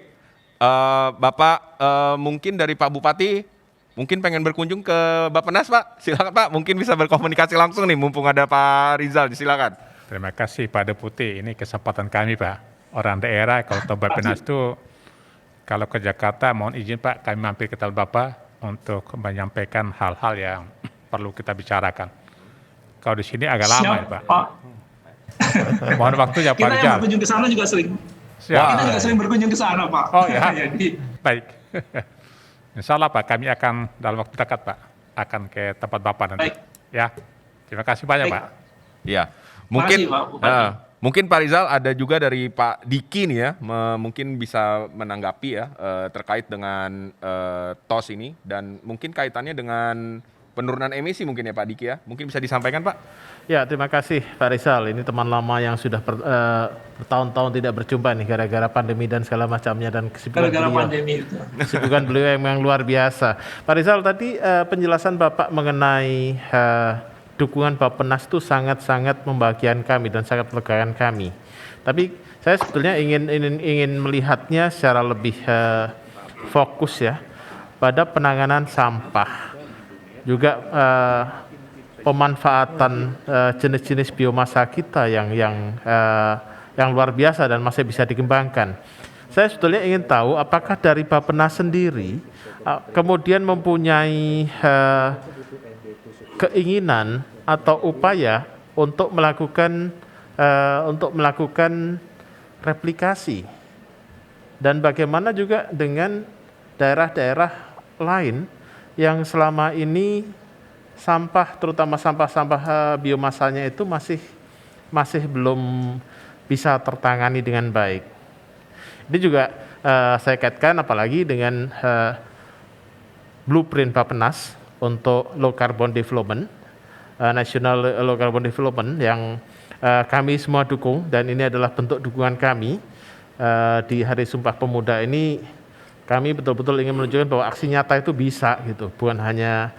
Bapak, mungkin dari Pak Bupati, mungkin pengen berkunjung ke Bappenas, Pak. Silakan Pak, mungkin bisa berkomunikasi langsung nih, mumpung ada Pak Rizal, silakan. Terima kasih Pak Deputi, ini kesempatan kami Pak. Orang daerah kalau tahu Bappenas itu, kalau ke Jakarta mohon izin Pak, kami mampir ke tempat Bapak untuk menyampaikan hal-hal yang perlu kita bicarakan. Kalau di sini agak lama ya Pak. Mohon waktunya Pak Rizal. Kita yang berkunjung ke sana juga sering. Kita juga sering berkunjung ke sana Pak. Oh ya, Jadi, baik. Insya Allah Pak, kami akan dalam waktu dekat Pak, akan ke tempat Bapak nanti. Baik. Ya, terima kasih banyak Pak. Ya, mungkin Terima kasih, Pak Bupati. mungkin Pak Rizal ada juga dari Pak Diki nih ya, mungkin bisa menanggapi ya terkait dengan TOS ini dan mungkin kaitannya dengan penurunan emisi mungkin ya Pak Diki ya, mungkin bisa disampaikan Pak. Ya, terima kasih Pak Rizal. Ini teman lama yang sudah bertahun-tahun tidak berjumpa nih gara-gara pandemi dan segala macamnya dan kesibukan gara-gara beliau. pandemi itu. Kesibukan beliau yang memang luar biasa. Pak Rizal, tadi penjelasan Bapak mengenai dukungan Bappenas itu sangat-sangat membahagiakan kami dan sangat melegakan kami. Tapi saya sebetulnya ingin melihatnya secara lebih fokus ya pada penanganan sampah, juga pemanfaatan jenis-jenis biomasa kita yang luar biasa dan masih bisa dikembangkan. Saya sebetulnya ingin tahu apakah dari Bappenas sendiri kemudian mempunyai keinginan atau upaya untuk melakukan replikasi, dan bagaimana juga dengan daerah-daerah lain yang selama ini sampah, terutama sampah-sampah biomasanya itu masih belum bisa tertangani dengan baik. Ini juga saya kaitkan apalagi dengan blueprint Bappenas untuk low carbon development, national low carbon development yang kami semua dukung, dan ini adalah bentuk dukungan kami di Hari Sumpah Pemuda ini. Kami betul-betul ingin menunjukkan bahwa aksi nyata itu bisa gitu, bukan hanya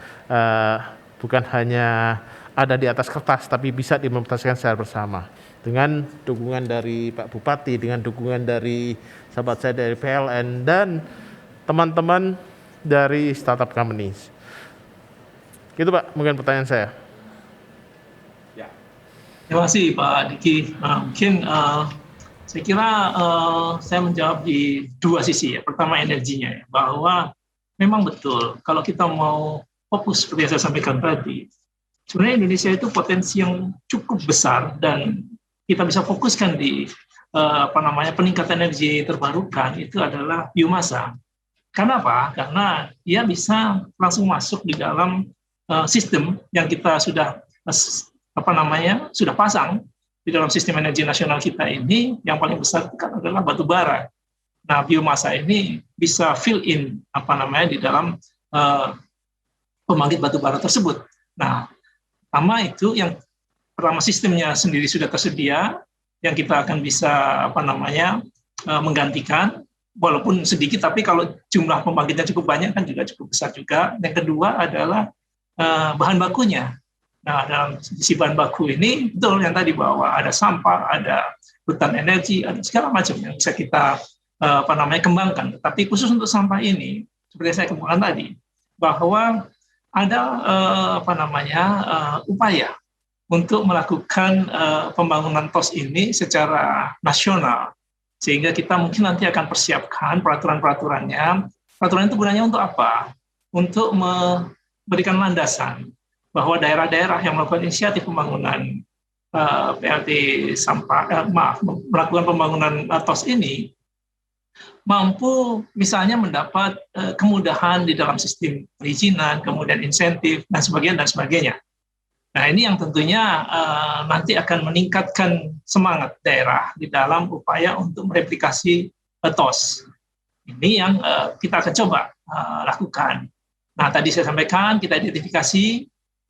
ada di atas kertas, tapi bisa diimplementasikan secara bersama. Dengan dukungan dari Pak Bupati, dengan dukungan dari sahabat saya dari PLN dan teman-teman dari startup companies. Gitu Pak, mungkin pertanyaan saya. Terima kasih Pak Diki. Mungkin saya kira saya menjawab di dua sisi ya. Pertama energinya ya, bahwa memang betul kalau kita mau fokus seperti yang saya sampaikan tadi, sebenarnya Indonesia itu potensi yang cukup besar dan kita bisa fokuskan di peningkatan energi terbarukan itu adalah biomasa. Karena apa? Karena dia bisa langsung masuk di dalam sistem yang kita sudah sudah pasang di dalam sistem energi nasional kita ini. Yang paling besar itu kan adalah batu bara. Nah, biomasa ini bisa fill in di dalam pembangkit batu bara tersebut. Nah, pertama itu yang pertama sistemnya sendiri sudah tersedia, yang kita akan bisa menggantikan walaupun sedikit, tapi kalau jumlah pembangkitnya cukup banyak kan juga cukup besar juga. Yang kedua adalah bahan bakunya. Nah, dalam sisi bahan baku ini betul yang tadi bahwa ada sampah, ada hutan energi, ada segala macam yang bisa kita kembangkan. Tapi khusus untuk sampah ini, seperti saya kembangkan tadi, bahwa ada upaya untuk melakukan pembangunan TOS ini secara nasional. Sehingga kita mungkin nanti akan persiapkan peraturan-peraturannya. Peraturan itu gunanya untuk apa? Untuk memberikan landasan bahwa daerah-daerah yang melakukan inisiatif pembangunan PLT sampah, melakukan pembangunan TOS ini, mampu misalnya mendapat kemudahan di dalam sistem perizinan, kemudian insentif, dan sebagainya. Nah, ini yang tentunya nanti akan meningkatkan semangat daerah di dalam upaya untuk mereplikasi TOS. Ini yang kita akan coba lakukan. Nah, tadi saya sampaikan, kita identifikasi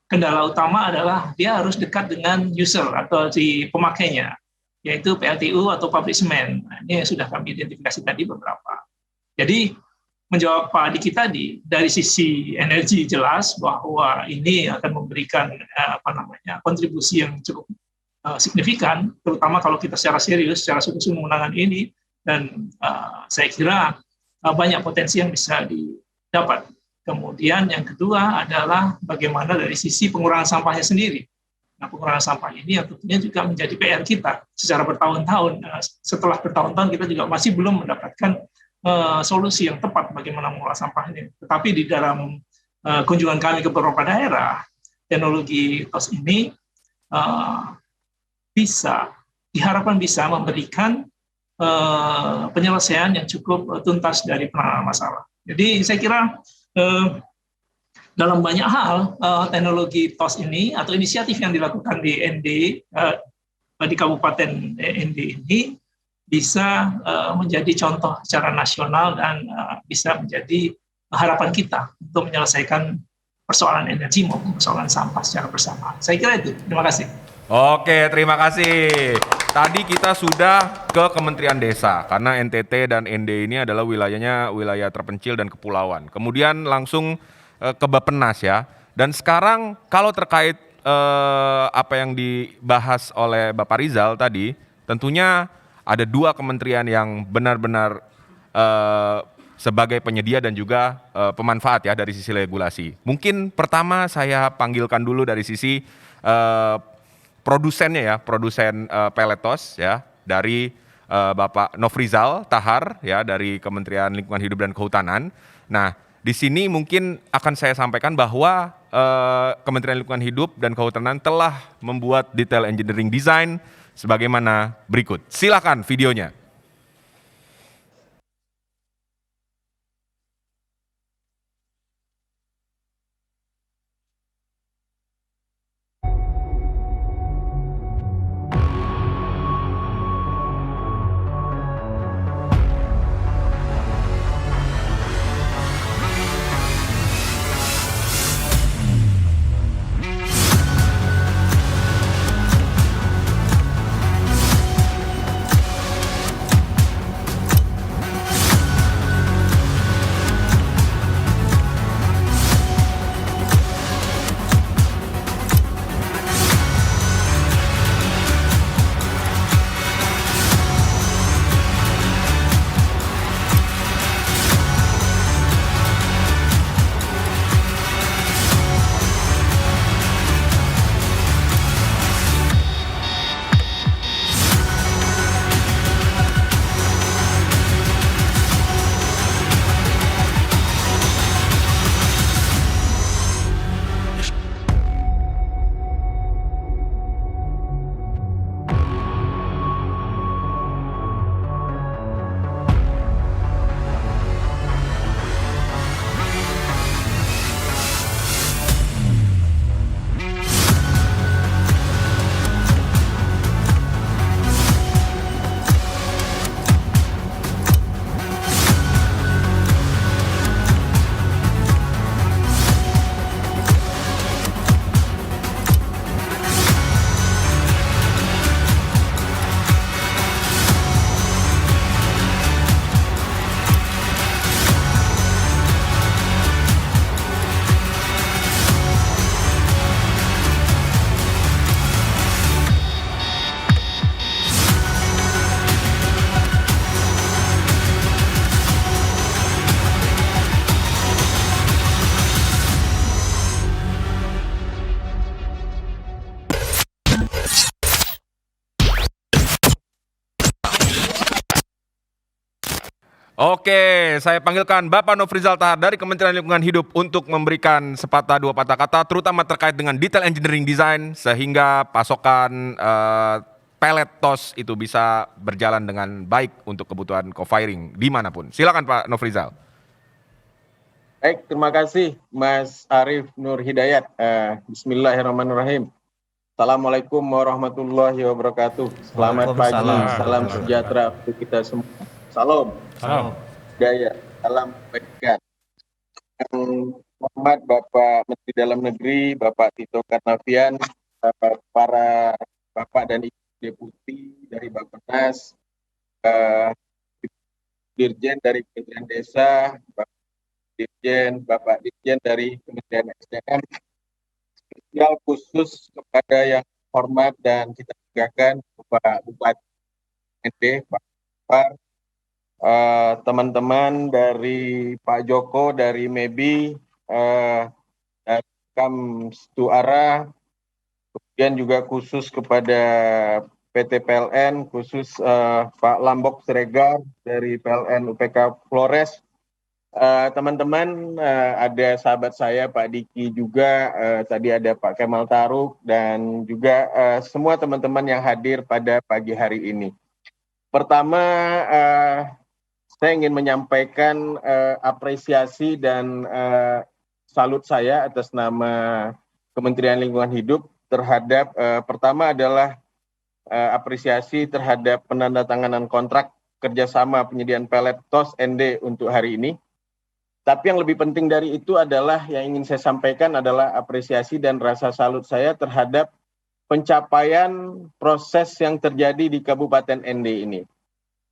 kendala utama adalah dia harus dekat dengan user atau si pemakainya, yaitu PLTU atau pabrik semen. Nah, ini sudah kami identifikasi tadi beberapa. Jadi, menjawab Pak Adiki tadi, dari sisi energi jelas bahwa ini akan memberikan kontribusi yang cukup signifikan, terutama kalau kita secara serius, secara sungguh-sungguh menangani ini, dan saya kira banyak potensi yang bisa didapat. Kemudian yang kedua adalah bagaimana dari sisi pengurangan sampahnya sendiri. Nah, pengurangan sampah ini yang tentunya juga menjadi PR kita secara bertahun-tahun. Setelah bertahun-tahun kita juga masih belum mendapatkan solusi yang tepat bagaimana mengolah sampah ini. Tetapi di dalam kunjungan kami ke beberapa daerah, teknologi TOS ini diharapkan bisa memberikan penyelesaian yang cukup tuntas dari penanganan masalah. Jadi saya kira dalam banyak hal teknologi TOS ini atau inisiatif yang dilakukan di ND di Kabupaten ND ini bisa menjadi contoh secara nasional dan bisa menjadi harapan kita untuk menyelesaikan persoalan energi maupun persoalan sampah secara bersama. Saya kira itu. Terima kasih. Oke, terima kasih. Tadi kita sudah ke Kementerian Desa, karena NTT dan ND ini adalah wilayahnya wilayah terpencil dan kepulauan. Kemudian langsung ke Bappenas ya. Dan sekarang kalau terkait apa yang dibahas oleh Bapak Rizal tadi, tentunya ada dua kementerian yang benar-benar sebagai penyedia dan juga pemanfaat ya dari sisi regulasi. Mungkin pertama saya panggilkan dulu dari sisi produsennya ya, produsen peletos ya, dari Bapak Nofrizal Tahar ya dari Kementerian Lingkungan Hidup dan Kehutanan. Nah, di sini mungkin akan saya sampaikan bahwa Kementerian Lingkungan Hidup dan Kehutanan telah membuat detail engineering design sebagaimana berikut. Silakan videonya. Oke, saya panggilkan Bapak Nofrizal Tahar dari Kementerian Lingkungan Hidup untuk memberikan sepatah dua patah kata, terutama terkait dengan detail engineering design, sehingga pasokan pellet TOS itu bisa berjalan dengan baik untuk kebutuhan co-firing dimanapun. Silakan Pak Nofrizal. Baik, terima kasih Mas Arief Nur Hidayat. Bismillahirrahmanirrahim. Assalamualaikum warahmatullahi wabarakatuh. Selamat pagi, Waalaikumsalam. salam sejahtera untuk kita semua. Salam. Salam. Budaya, salam kebaikan. Yang hormat Bapak Menteri Dalam Negeri, Bapak Tito Karnavian, para Bapak dan Ibu Deputi dari Bappenas, Dirjen dari Kementerian Desa, Bapak Dirjen dari Kementerian SDM, spesial khusus kepada yang hormat dan kita banggakan Bapak Bupati ND, Pak Par, teman-teman dari Pak Joko dari MEBI, dari Kamstuara, kemudian juga khusus kepada PT PLN, khusus Pak Lambok Siregar dari PLN UPK Flores, teman-teman, ada sahabat saya Pak Diki juga, tadi ada Pak Kemal Taruk, dan juga semua teman-teman yang hadir pada pagi hari ini. Pertama, saya ingin menyampaikan apresiasi dan salut saya atas nama Kementerian Lingkungan Hidup terhadap pertama adalah apresiasi terhadap penandatanganan kontrak kerjasama penyediaan pellet TOS ND untuk hari ini. Tapi yang lebih penting dari itu adalah yang ingin saya sampaikan adalah apresiasi dan rasa salut saya terhadap pencapaian proses yang terjadi di Kabupaten ND ini.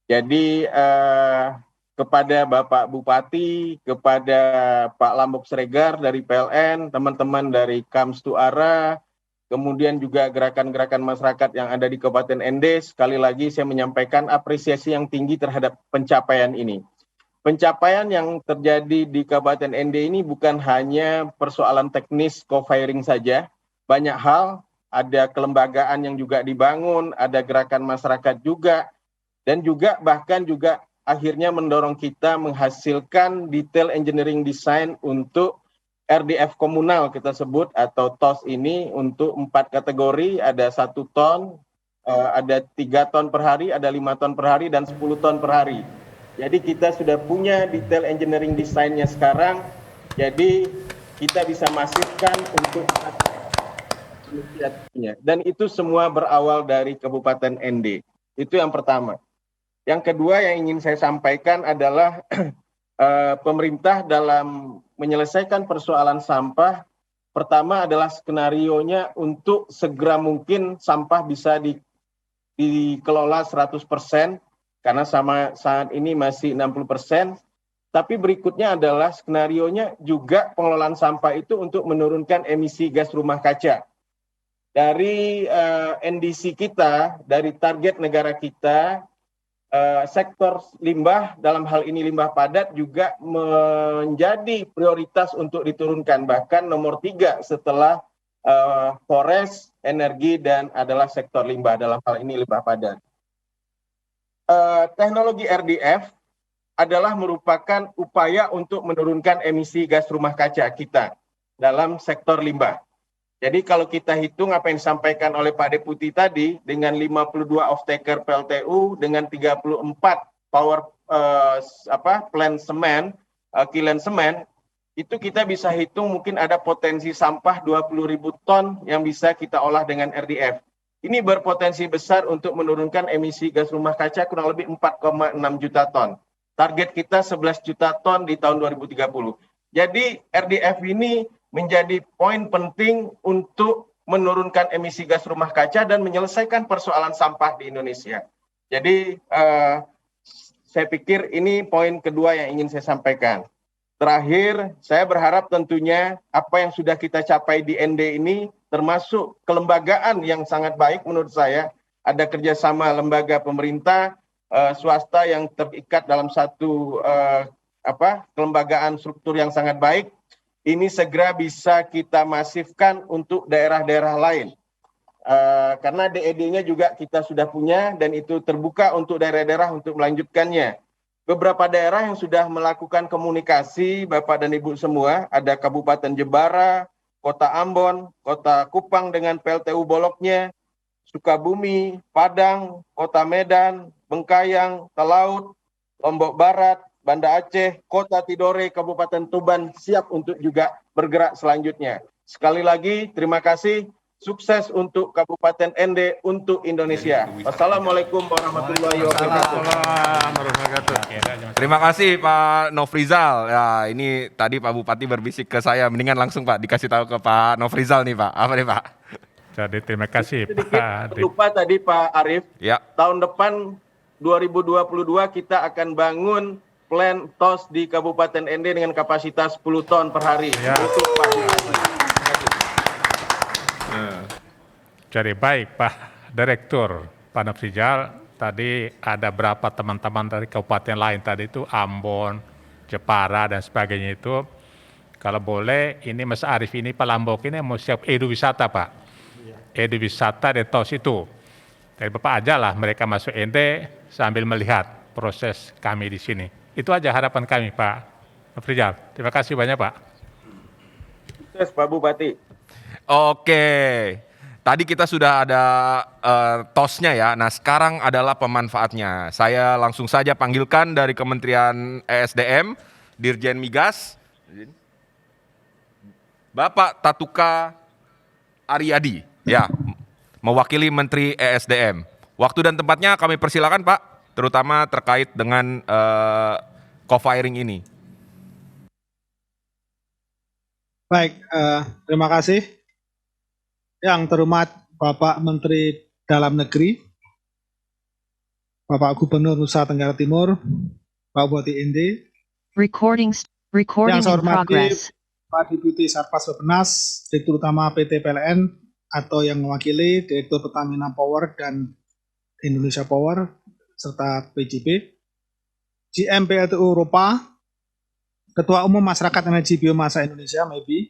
Jadi kepada Bapak Bupati, kepada Pak Lambok Siregar dari PLN, teman-teman dari Kamstuara, kemudian juga gerakan-gerakan masyarakat yang ada di Kabupaten ND, sekali lagi saya menyampaikan apresiasi yang tinggi terhadap pencapaian ini. Pencapaian yang terjadi di Kabupaten ND ini bukan hanya persoalan teknis co-firing saja, banyak hal, ada kelembagaan yang juga dibangun, ada gerakan masyarakat juga, dan juga bahkan juga akhirnya mendorong kita menghasilkan detail engineering design untuk RDF komunal kita sebut atau TOS ini untuk 4 kategori, ada 1 ton, ada 3 ton per hari, ada 5 ton per hari, dan 10 ton per hari. Jadi kita sudah punya detail engineering design-nya sekarang, jadi kita bisa masifkan untuk dan itu semua berawal dari Kabupaten ND. Itu yang pertama. Yang kedua yang ingin saya sampaikan adalah pemerintah dalam menyelesaikan persoalan sampah, pertama adalah skenarionya untuk segera mungkin sampah bisa dikelola 100%, karena saat ini masih 60%, tapi berikutnya adalah skenarionya juga pengelolaan sampah itu untuk menurunkan emisi gas rumah kaca. Dari NDC kita, dari target negara kita, sektor limbah, dalam hal ini limbah padat juga menjadi prioritas untuk diturunkan, bahkan nomor 3 setelah forest, energi, dan adalah sektor limbah, dalam hal ini limbah padat. Teknologi RDF adalah merupakan upaya untuk menurunkan emisi gas rumah kaca kita dalam sektor limbah. Jadi kalau kita hitung apa yang disampaikan oleh Pak Deputi tadi, dengan 52 off-taker PLTU, dengan 34 power plant semen, kilen semen, itu kita bisa hitung mungkin ada potensi sampah 20.000 ton yang bisa kita olah dengan RDF. Ini berpotensi besar untuk menurunkan emisi gas rumah kaca kurang lebih 4,6 juta ton. Target kita 11 juta ton di tahun 2030. Jadi RDF ini menjadi poin penting untuk menurunkan emisi gas rumah kaca dan menyelesaikan persoalan sampah di Indonesia. Jadi saya pikir ini poin kedua yang ingin saya sampaikan. Terakhir, saya berharap tentunya apa yang sudah kita capai di ND ini termasuk kelembagaan yang sangat baik menurut saya. Ada kerjasama lembaga pemerintah, swasta yang terikat dalam satu kelembagaan struktur yang sangat baik. Ini segera bisa kita masifkan untuk daerah-daerah lain. Karena DED-nya juga kita sudah punya dan itu terbuka untuk daerah-daerah untuk melanjutkannya. beberapa daerah yang sudah melakukan komunikasi, Bapak dan Ibu semua, ada Kabupaten Jepara, Kota Ambon, Kota Kupang dengan PLTU Boloknya, Sukabumi, Padang, Kota Medan, Bengkayang, Talaut, Lombok Barat, Banda Aceh, Kota Tidore, Kabupaten Tuban siap untuk juga bergerak selanjutnya. Sekali lagi terima kasih, sukses untuk Kabupaten Ende, untuk Indonesia. Wassalamualaikum warahmatullahi wabarakatuh. Terima kasih Pak Nofrizal. Ya, ini tadi Pak Bupati berbisik ke saya, mendingan langsung Pak dikasih tahu ke Pak Nofrizal nih Pak. Apa nih Pak? Jadi terima kasih Sedikit Pak Dik. lupa tadi Pak Arief, Ya. tahun depan 2022 kita akan bangun plan TOS di Kabupaten Ende dengan kapasitas 10 ton per hari. Ya. Untuk Pak Jadi baik Pak Direktur, Pak Nofrizal, tadi ada berapa teman-teman dari kabupaten lain tadi itu Ambon, Jepara dan sebagainya itu. Kalau boleh ini Mas Arief ini Pak Lambok ini mau siap edu wisata Pak. Edu wisata di TOS itu. Dari Bapak aja lah mereka masuk Ende sambil melihat proses kami di sini. Itu aja harapan kami Pak Nofrizal. Terima kasih banyak Pak. Sukses Pak Bupati. Oke. Tadi kita sudah ada TOS-nya ya. Nah, sekarang adalah pemanfaatnya. Saya langsung saja panggilkan dari Kementerian ESDM, Dirjen Migas, Bapak Tatuka Aryadi, ya, mewakili Menteri ESDM. Waktu dan tempatnya kami persilakan Pak, terutama terkait dengan co-firing ini. Baik, terima kasih. Yang terhormat Bapak Menteri Dalam Negeri, Bapak Gubernur Nusa Tenggara Timur, Pak Bupati Ende, Recording yang saya in hormati progress. Pak Deputi Sarpas Bappenas, Direktur Utama PT PLN atau yang mewakili Direktur Pertamina Power dan Indonesia Power serta PJB, GM PLTU Eropa, Ketua Umum Masyarakat Energi Biomasa Indonesia (MEBI),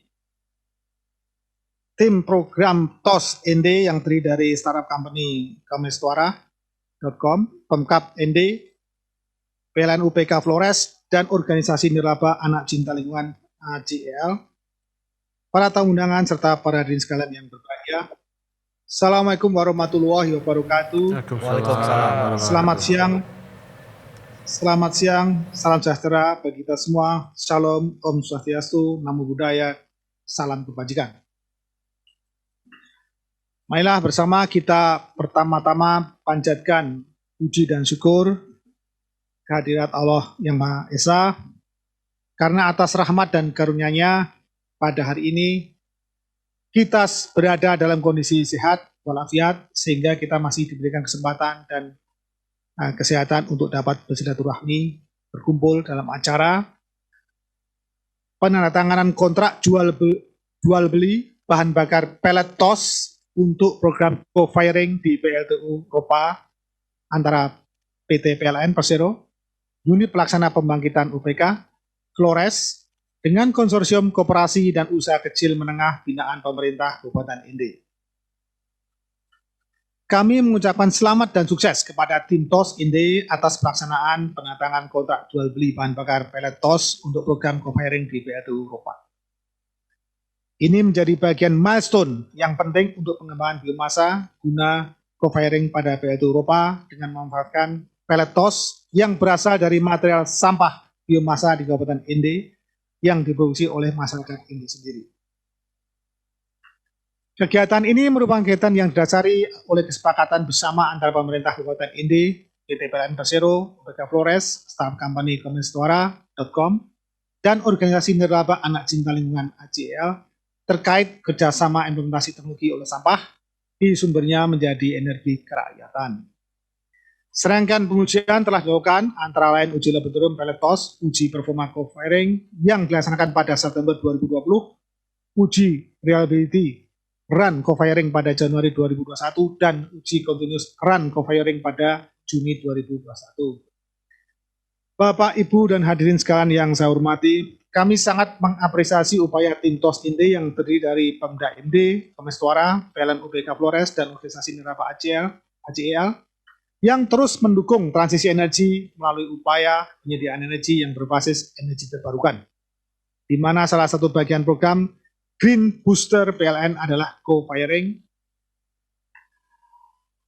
tim program TOS Ende yang terdiri dari startup company Kamestuara.com, Pemkap Ende, PLN UPK Flores, dan organisasi nirlaba anak cinta lingkungan ACL, para tamu undangan serta para hadirin sekalian yang berbahagia. Assalamualaikum warahmatullahi wabarakatuh. Waalaikumsalam. Selamat siang, salam sejahtera bagi kita semua. Shalom, Om Swastiastu, Namo Buddhaya, salam kebajikan. Marilah bersama kita pertama-tama panjatkan puji dan syukur kehadirat Allah Yang Maha Esa, karena atas rahmat dan karunia-Nya pada hari ini kita berada dalam kondisi sehat walafiat, sehingga kita masih diberikan kesempatan dan kesehatan untuk dapat bersilaturahmi, berkumpul dalam acara penandatanganan kontrak jual beli bahan bakar pellet TOS untuk program co-firing di PLTU Eropa antara PT PLN Persero, Unit Pelaksana Pembangkitan UPK, Flores, dengan konsorsium koperasi dan usaha kecil menengah binaan pemerintah Kabupaten Ende. Kami mengucapkan selamat dan sukses kepada tim TOS Ende atas pelaksanaan penandatanganan kontrak jual beli bahan bakar pellet TOS untuk program co-firing di PLTU Eropa. Ini menjadi bagian milestone yang penting untuk pengembangan biomasa guna co-firing pada PLTU Eropa dengan memanfaatkan pellet TOS yang berasal dari material sampah biomasa di Kabupaten Ende yang diproduksi oleh masyarakat Ende sendiri. Kegiatan ini merupakan kegiatan yang didasari oleh kesepakatan bersama antara pemerintah Kabupaten Ende, PT PLN Persero, UPK Flores, startup company Kamestuara.com, dan organisasi nirlaba anak cinta lingkungan ACL terkait kerjasama implementasi teknologi olah sampah di sumbernya menjadi energi kerakyatan. Serangkaian pengujian telah dilakukan, antara lain uji laboratorium pellet TOS, uji performa co-firing yang dilaksanakan pada September 2020, uji reliability run co-firing pada Januari 2021, dan uji continuous run co-firing pada Juni 2021. Bapak, Ibu, dan hadirin sekalian yang saya hormati, kami sangat mengapresiasi upaya tim TOS Ende yang terdiri dari Pemda Ende, Kamestuara, PLN UPK Flores, dan organisasi nirlaba ACL yang terus mendukung transisi energi melalui upaya penyediaan energi yang berbasis energi terbarukan, di mana salah satu bagian program Green Booster PLN adalah co-firing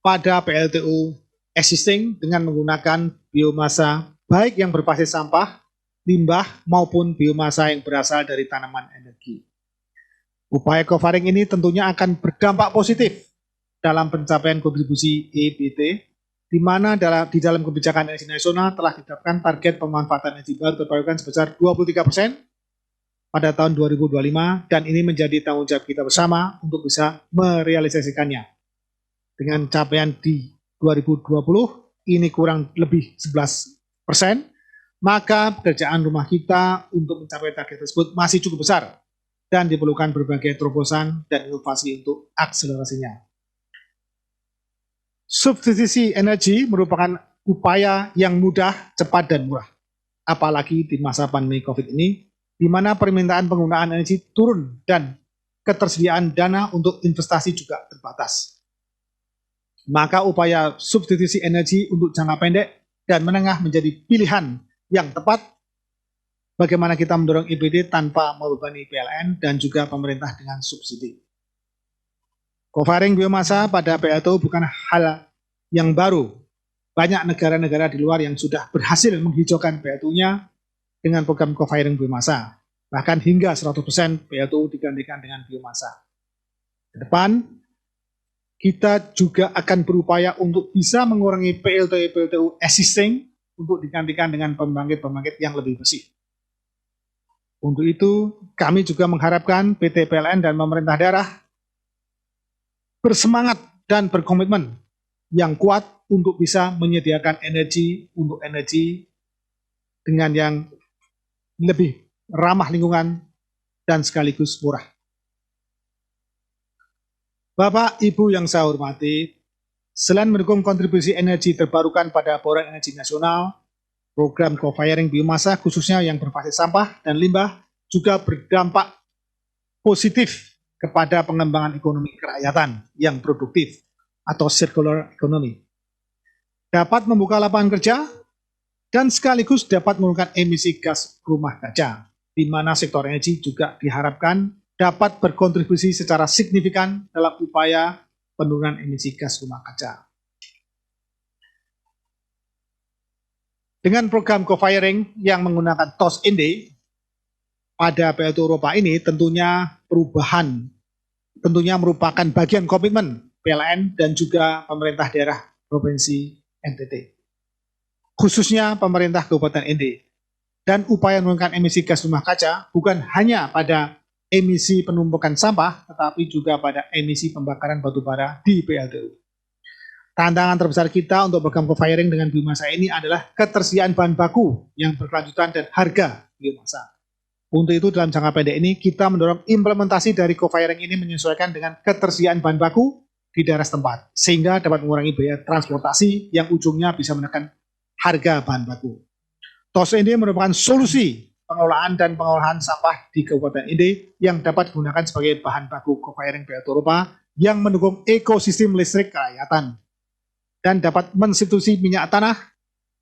pada PLTU existing dengan menggunakan biomasa baik yang berbasis sampah, limbah, maupun biomasa yang berasal dari tanaman energi. Upaya co-firing ini tentunya akan berdampak positif dalam pencapaian kontribusi EBT, di mana di dalam kebijakan energi nasional telah ditetapkan target pemanfaatan energi baru terbarukan sebesar 23% pada tahun 2025, dan ini menjadi tanggung jawab kita bersama untuk bisa merealisasikannya. Dengan capaian di 2020 ini kurang lebih 11%, maka pekerjaan rumah kita untuk mencapai target tersebut masih cukup besar dan diperlukan berbagai terobosan dan inovasi untuk akselerasinya. Substitusi energi merupakan upaya yang mudah, cepat, dan murah. Apalagi di masa pandemi COVID ini, di mana permintaan penggunaan energi turun dan ketersediaan dana untuk investasi juga terbatas. Maka upaya substitusi energi untuk jangka pendek dan menengah menjadi pilihan yang tepat bagaimana kita mendorong EBT tanpa membebani PLN dan juga pemerintah dengan subsidi. Co-firing biomasa pada PLTU bukan hal yang baru. Banyak negara-negara di luar yang sudah berhasil menghijaukan PLTU-nya dengan program co-firing biomasa. Bahkan hingga 100% PLTU digantikan dengan biomasa. Ke depan, kita juga akan berupaya untuk bisa mengurangi PLTU existing untuk digantikan dengan pembangkit-pembangkit yang lebih bersih. Untuk itu, kami juga mengharapkan PT PLN dan pemerintah daerah bersemangat dan berkomitmen yang kuat untuk bisa menyediakan energi untuk energi dengan yang lebih ramah lingkungan dan sekaligus murah. Bapak, Ibu yang saya hormati, selain mendukung kontribusi energi terbarukan pada Bauran Energi Nasional, program co-firing biomasa khususnya yang berbasis sampah dan limbah juga berdampak positif kepada pengembangan ekonomi kerakyatan yang produktif atau circular economy. Dapat membuka lapangan kerja dan sekaligus dapat menurunkan emisi gas rumah kaca, di mana sektor energi juga diharapkan dapat berkontribusi secara signifikan dalam upaya penurunan emisi gas rumah kaca. Dengan program co-firing yang menggunakan TOS-ND pada PLTU Eropa ini tentunya merupakan bagian komitmen PLN dan juga pemerintah daerah Provinsi NTT. Khususnya pemerintah Kabupaten ND. Dan upaya menurunkan emisi gas rumah kaca bukan hanya pada emisi penumpukan sampah, tetapi juga pada emisi pembakaran batubara di PLTU. Tantangan terbesar kita untuk program co-firing dengan biomasa ini adalah ketersediaan bahan baku yang berkelanjutan dan harga biomasa. Untuk itu dalam jangka pendek ini kita mendorong implementasi dari co-firing ini menyesuaikan dengan ketersediaan bahan baku di daerah setempat, sehingga dapat mengurangi biaya transportasi yang ujungnya bisa menekan harga bahan baku. TOS ini merupakan solusi pengelolaan dan pengolahan sampah di Kabupaten ND yang dapat digunakan sebagai bahan baku co-firing PLTU Eropa yang mendukung ekosistem listrik kerakyatan dan dapat mensubstitusi minyak tanah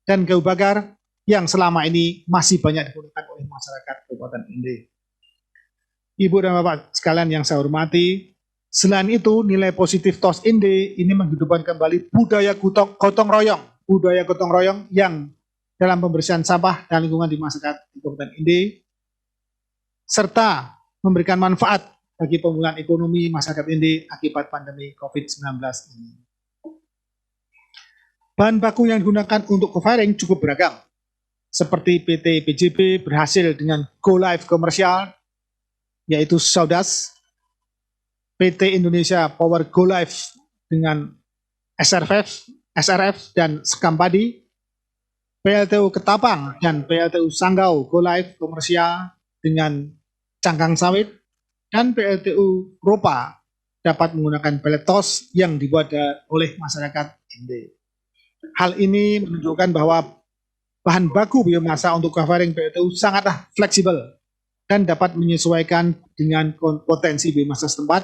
dan kayu bakar yang selama ini masih banyak digunakan oleh masyarakat Kabupaten ND. Ibu dan Bapak sekalian yang saya hormati, selain itu nilai positif TOS ND ini menghidupkan kembali budaya gotong royong yang dalam pembersihan sampah dan lingkungan di masyarakat di Kabupaten ND, serta memberikan manfaat bagi pemulihan ekonomi masyarakat ND akibat pandemi COVID-19 ini. Bahan baku yang digunakan untuk co-firing cukup beragam, seperti PT PJB berhasil dengan go live komersial, yaitu Saudas, PT Indonesia Power go live dengan SRF dan Sekampadi, PLTU Ketapang dan PLTU Sanggau go live komersial dengan cangkang sawit, dan PLTU Eropa dapat menggunakan pellet TOS yang dibuat oleh masyarakat ND. Hal ini menunjukkan bahwa bahan baku biomasa untuk co-firing PLTU sangatlah fleksibel dan dapat menyesuaikan dengan potensi biomasa setempat,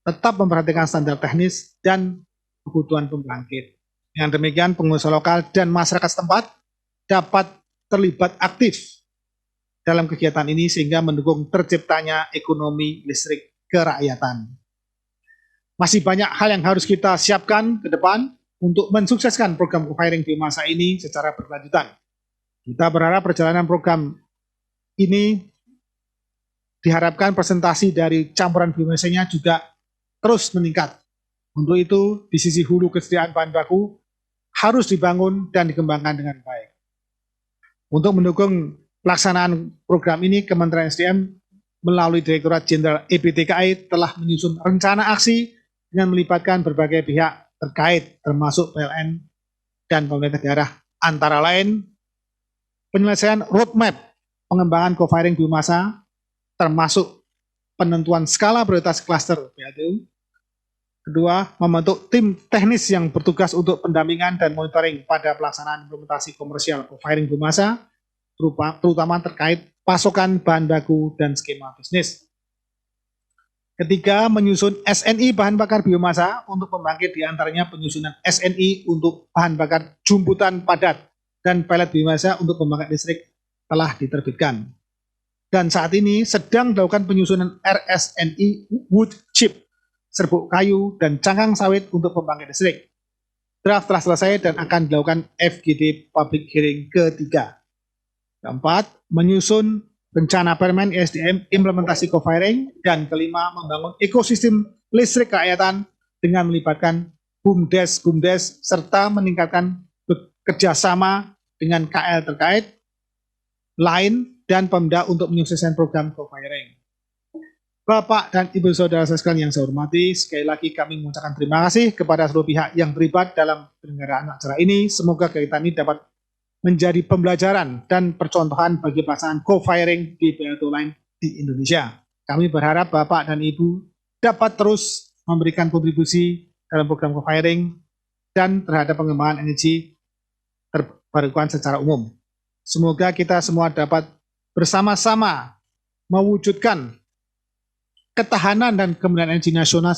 tetap memperhatikan standar teknis dan kebutuhan pembangkit. Dengan demikian, pengusaha lokal dan masyarakat setempat dapat terlibat aktif dalam kegiatan ini sehingga mendukung terciptanya ekonomi listrik kerakyatan. Masih banyak hal yang harus kita siapkan ke depan untuk mensukseskan program co-firing biomasa ini secara berkelanjutan. Kita berharap perjalanan program ini diharapkan presentasi dari campuran biomasanya juga terus meningkat. Untuk itu, di sisi hulu kesediaan bahan baku harus dibangun dan dikembangkan dengan baik. Untuk mendukung pelaksanaan program ini, Kementerian SDM melalui Direktorat Jenderal EPTKI telah menyusun rencana aksi dengan melibatkan berbagai pihak terkait, termasuk PLN dan pemerintah daerah, antara lain penyelesaian roadmap pengembangan co-firing biomasa, termasuk penentuan skala prioritas klaster PLTU. Kedua, membentuk tim teknis yang bertugas untuk pendampingan dan monitoring pada pelaksanaan implementasi komersial co-firing biomasa, terutama terkait pasokan bahan baku dan skema bisnis. Ketiga, menyusun SNI bahan bakar biomasa untuk pembangkit, diantaranya penyusunan SNI untuk bahan bakar jumputan padat dan pelet biomasa untuk pembangkit listrik telah diterbitkan. Dan saat ini sedang dilakukan penyusunan RSNI wood chip, serbuk kayu, dan cangkang sawit untuk pembangkit listrik. Draft telah selesai dan akan dilakukan FGD Public Hearing ketiga. Keempat, menyusun rencana permen ISDM implementasi co-firing. Dan kelima, membangun ekosistem listrik kerakyatan dengan melibatkan BUMDes, serta meningkatkan kerjasama dengan KL terkait lain dan Pemda untuk menyukseskan program co-firing. Bapak dan Ibu Saudara sekalian yang saya hormati, sekali lagi kami mengucapkan terima kasih kepada seluruh pihak yang terlibat dalam penyelenggaraan acara ini. Semoga kegiatan ini dapat menjadi pembelajaran dan percontohan bagi pelaksanaan co-firing di PLTU lain di Indonesia. Kami berharap Bapak dan Ibu dapat terus memberikan kontribusi dalam program co-firing dan terhadap pengembangan energi terbarukan secara umum. Semoga kita semua dapat bersama-sama mewujudkan ketahanan dan kemudian energi nasional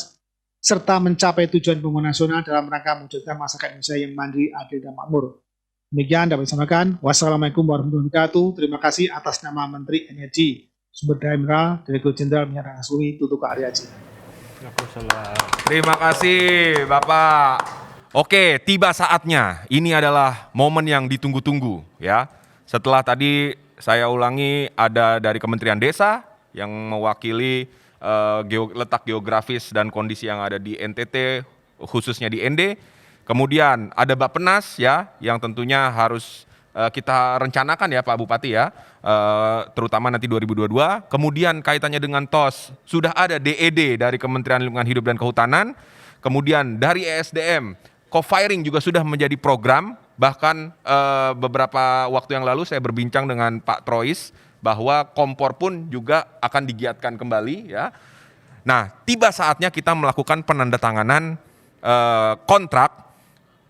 serta mencapai tujuan pembangunan nasional dalam rangka mewujudkan masyarakat Indonesia yang mandiri, adil, dan makmur. Demikian dapat disampaikan. Wassalamualaikum warahmatullahi wabarakatuh. Terima kasih atas nama Menteri Energi, Sumber Daya Mineral, Direktur Jenderal Minyak dan Gas Bumi, Tutu Aryaji. Terima kasih Bapak. Oke, tiba saatnya. Ini adalah momen yang ditunggu-tunggu ya. Setelah tadi saya ulangi, ada dari Kementerian Desa yang mewakili letak geografis dan kondisi yang ada di NTT, khususnya di ND. Kemudian ada Bappenas ya, yang tentunya harus kita rencanakan ya Pak Bupati ya, terutama nanti 2022. Kemudian kaitannya dengan TOS, sudah ada DED dari Kementerian Lingkungan Hidup dan Kehutanan. Kemudian dari ESDM, co-firing juga sudah menjadi program. Bahkan beberapa waktu yang lalu saya berbincang dengan Pak Trois, bahwa kompor pun juga akan digiatkan kembali ya. Nah, tiba saatnya kita melakukan penandatanganan kontrak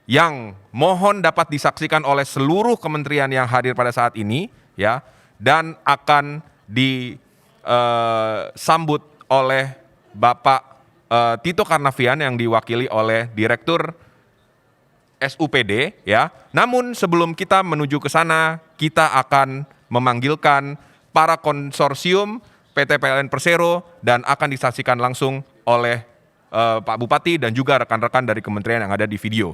yang mohon dapat disaksikan oleh seluruh kementerian yang hadir pada saat ini ya, dan akan disambut oleh Bapak Tito Karnavian yang diwakili oleh Direktur SUPD ya. Namun sebelum kita menuju ke sana, kita akan memanggilkan para konsorsium PT PLN Persero dan akan disaksikan langsung oleh Pak Bupati dan juga rekan-rekan dari kementerian yang ada di video.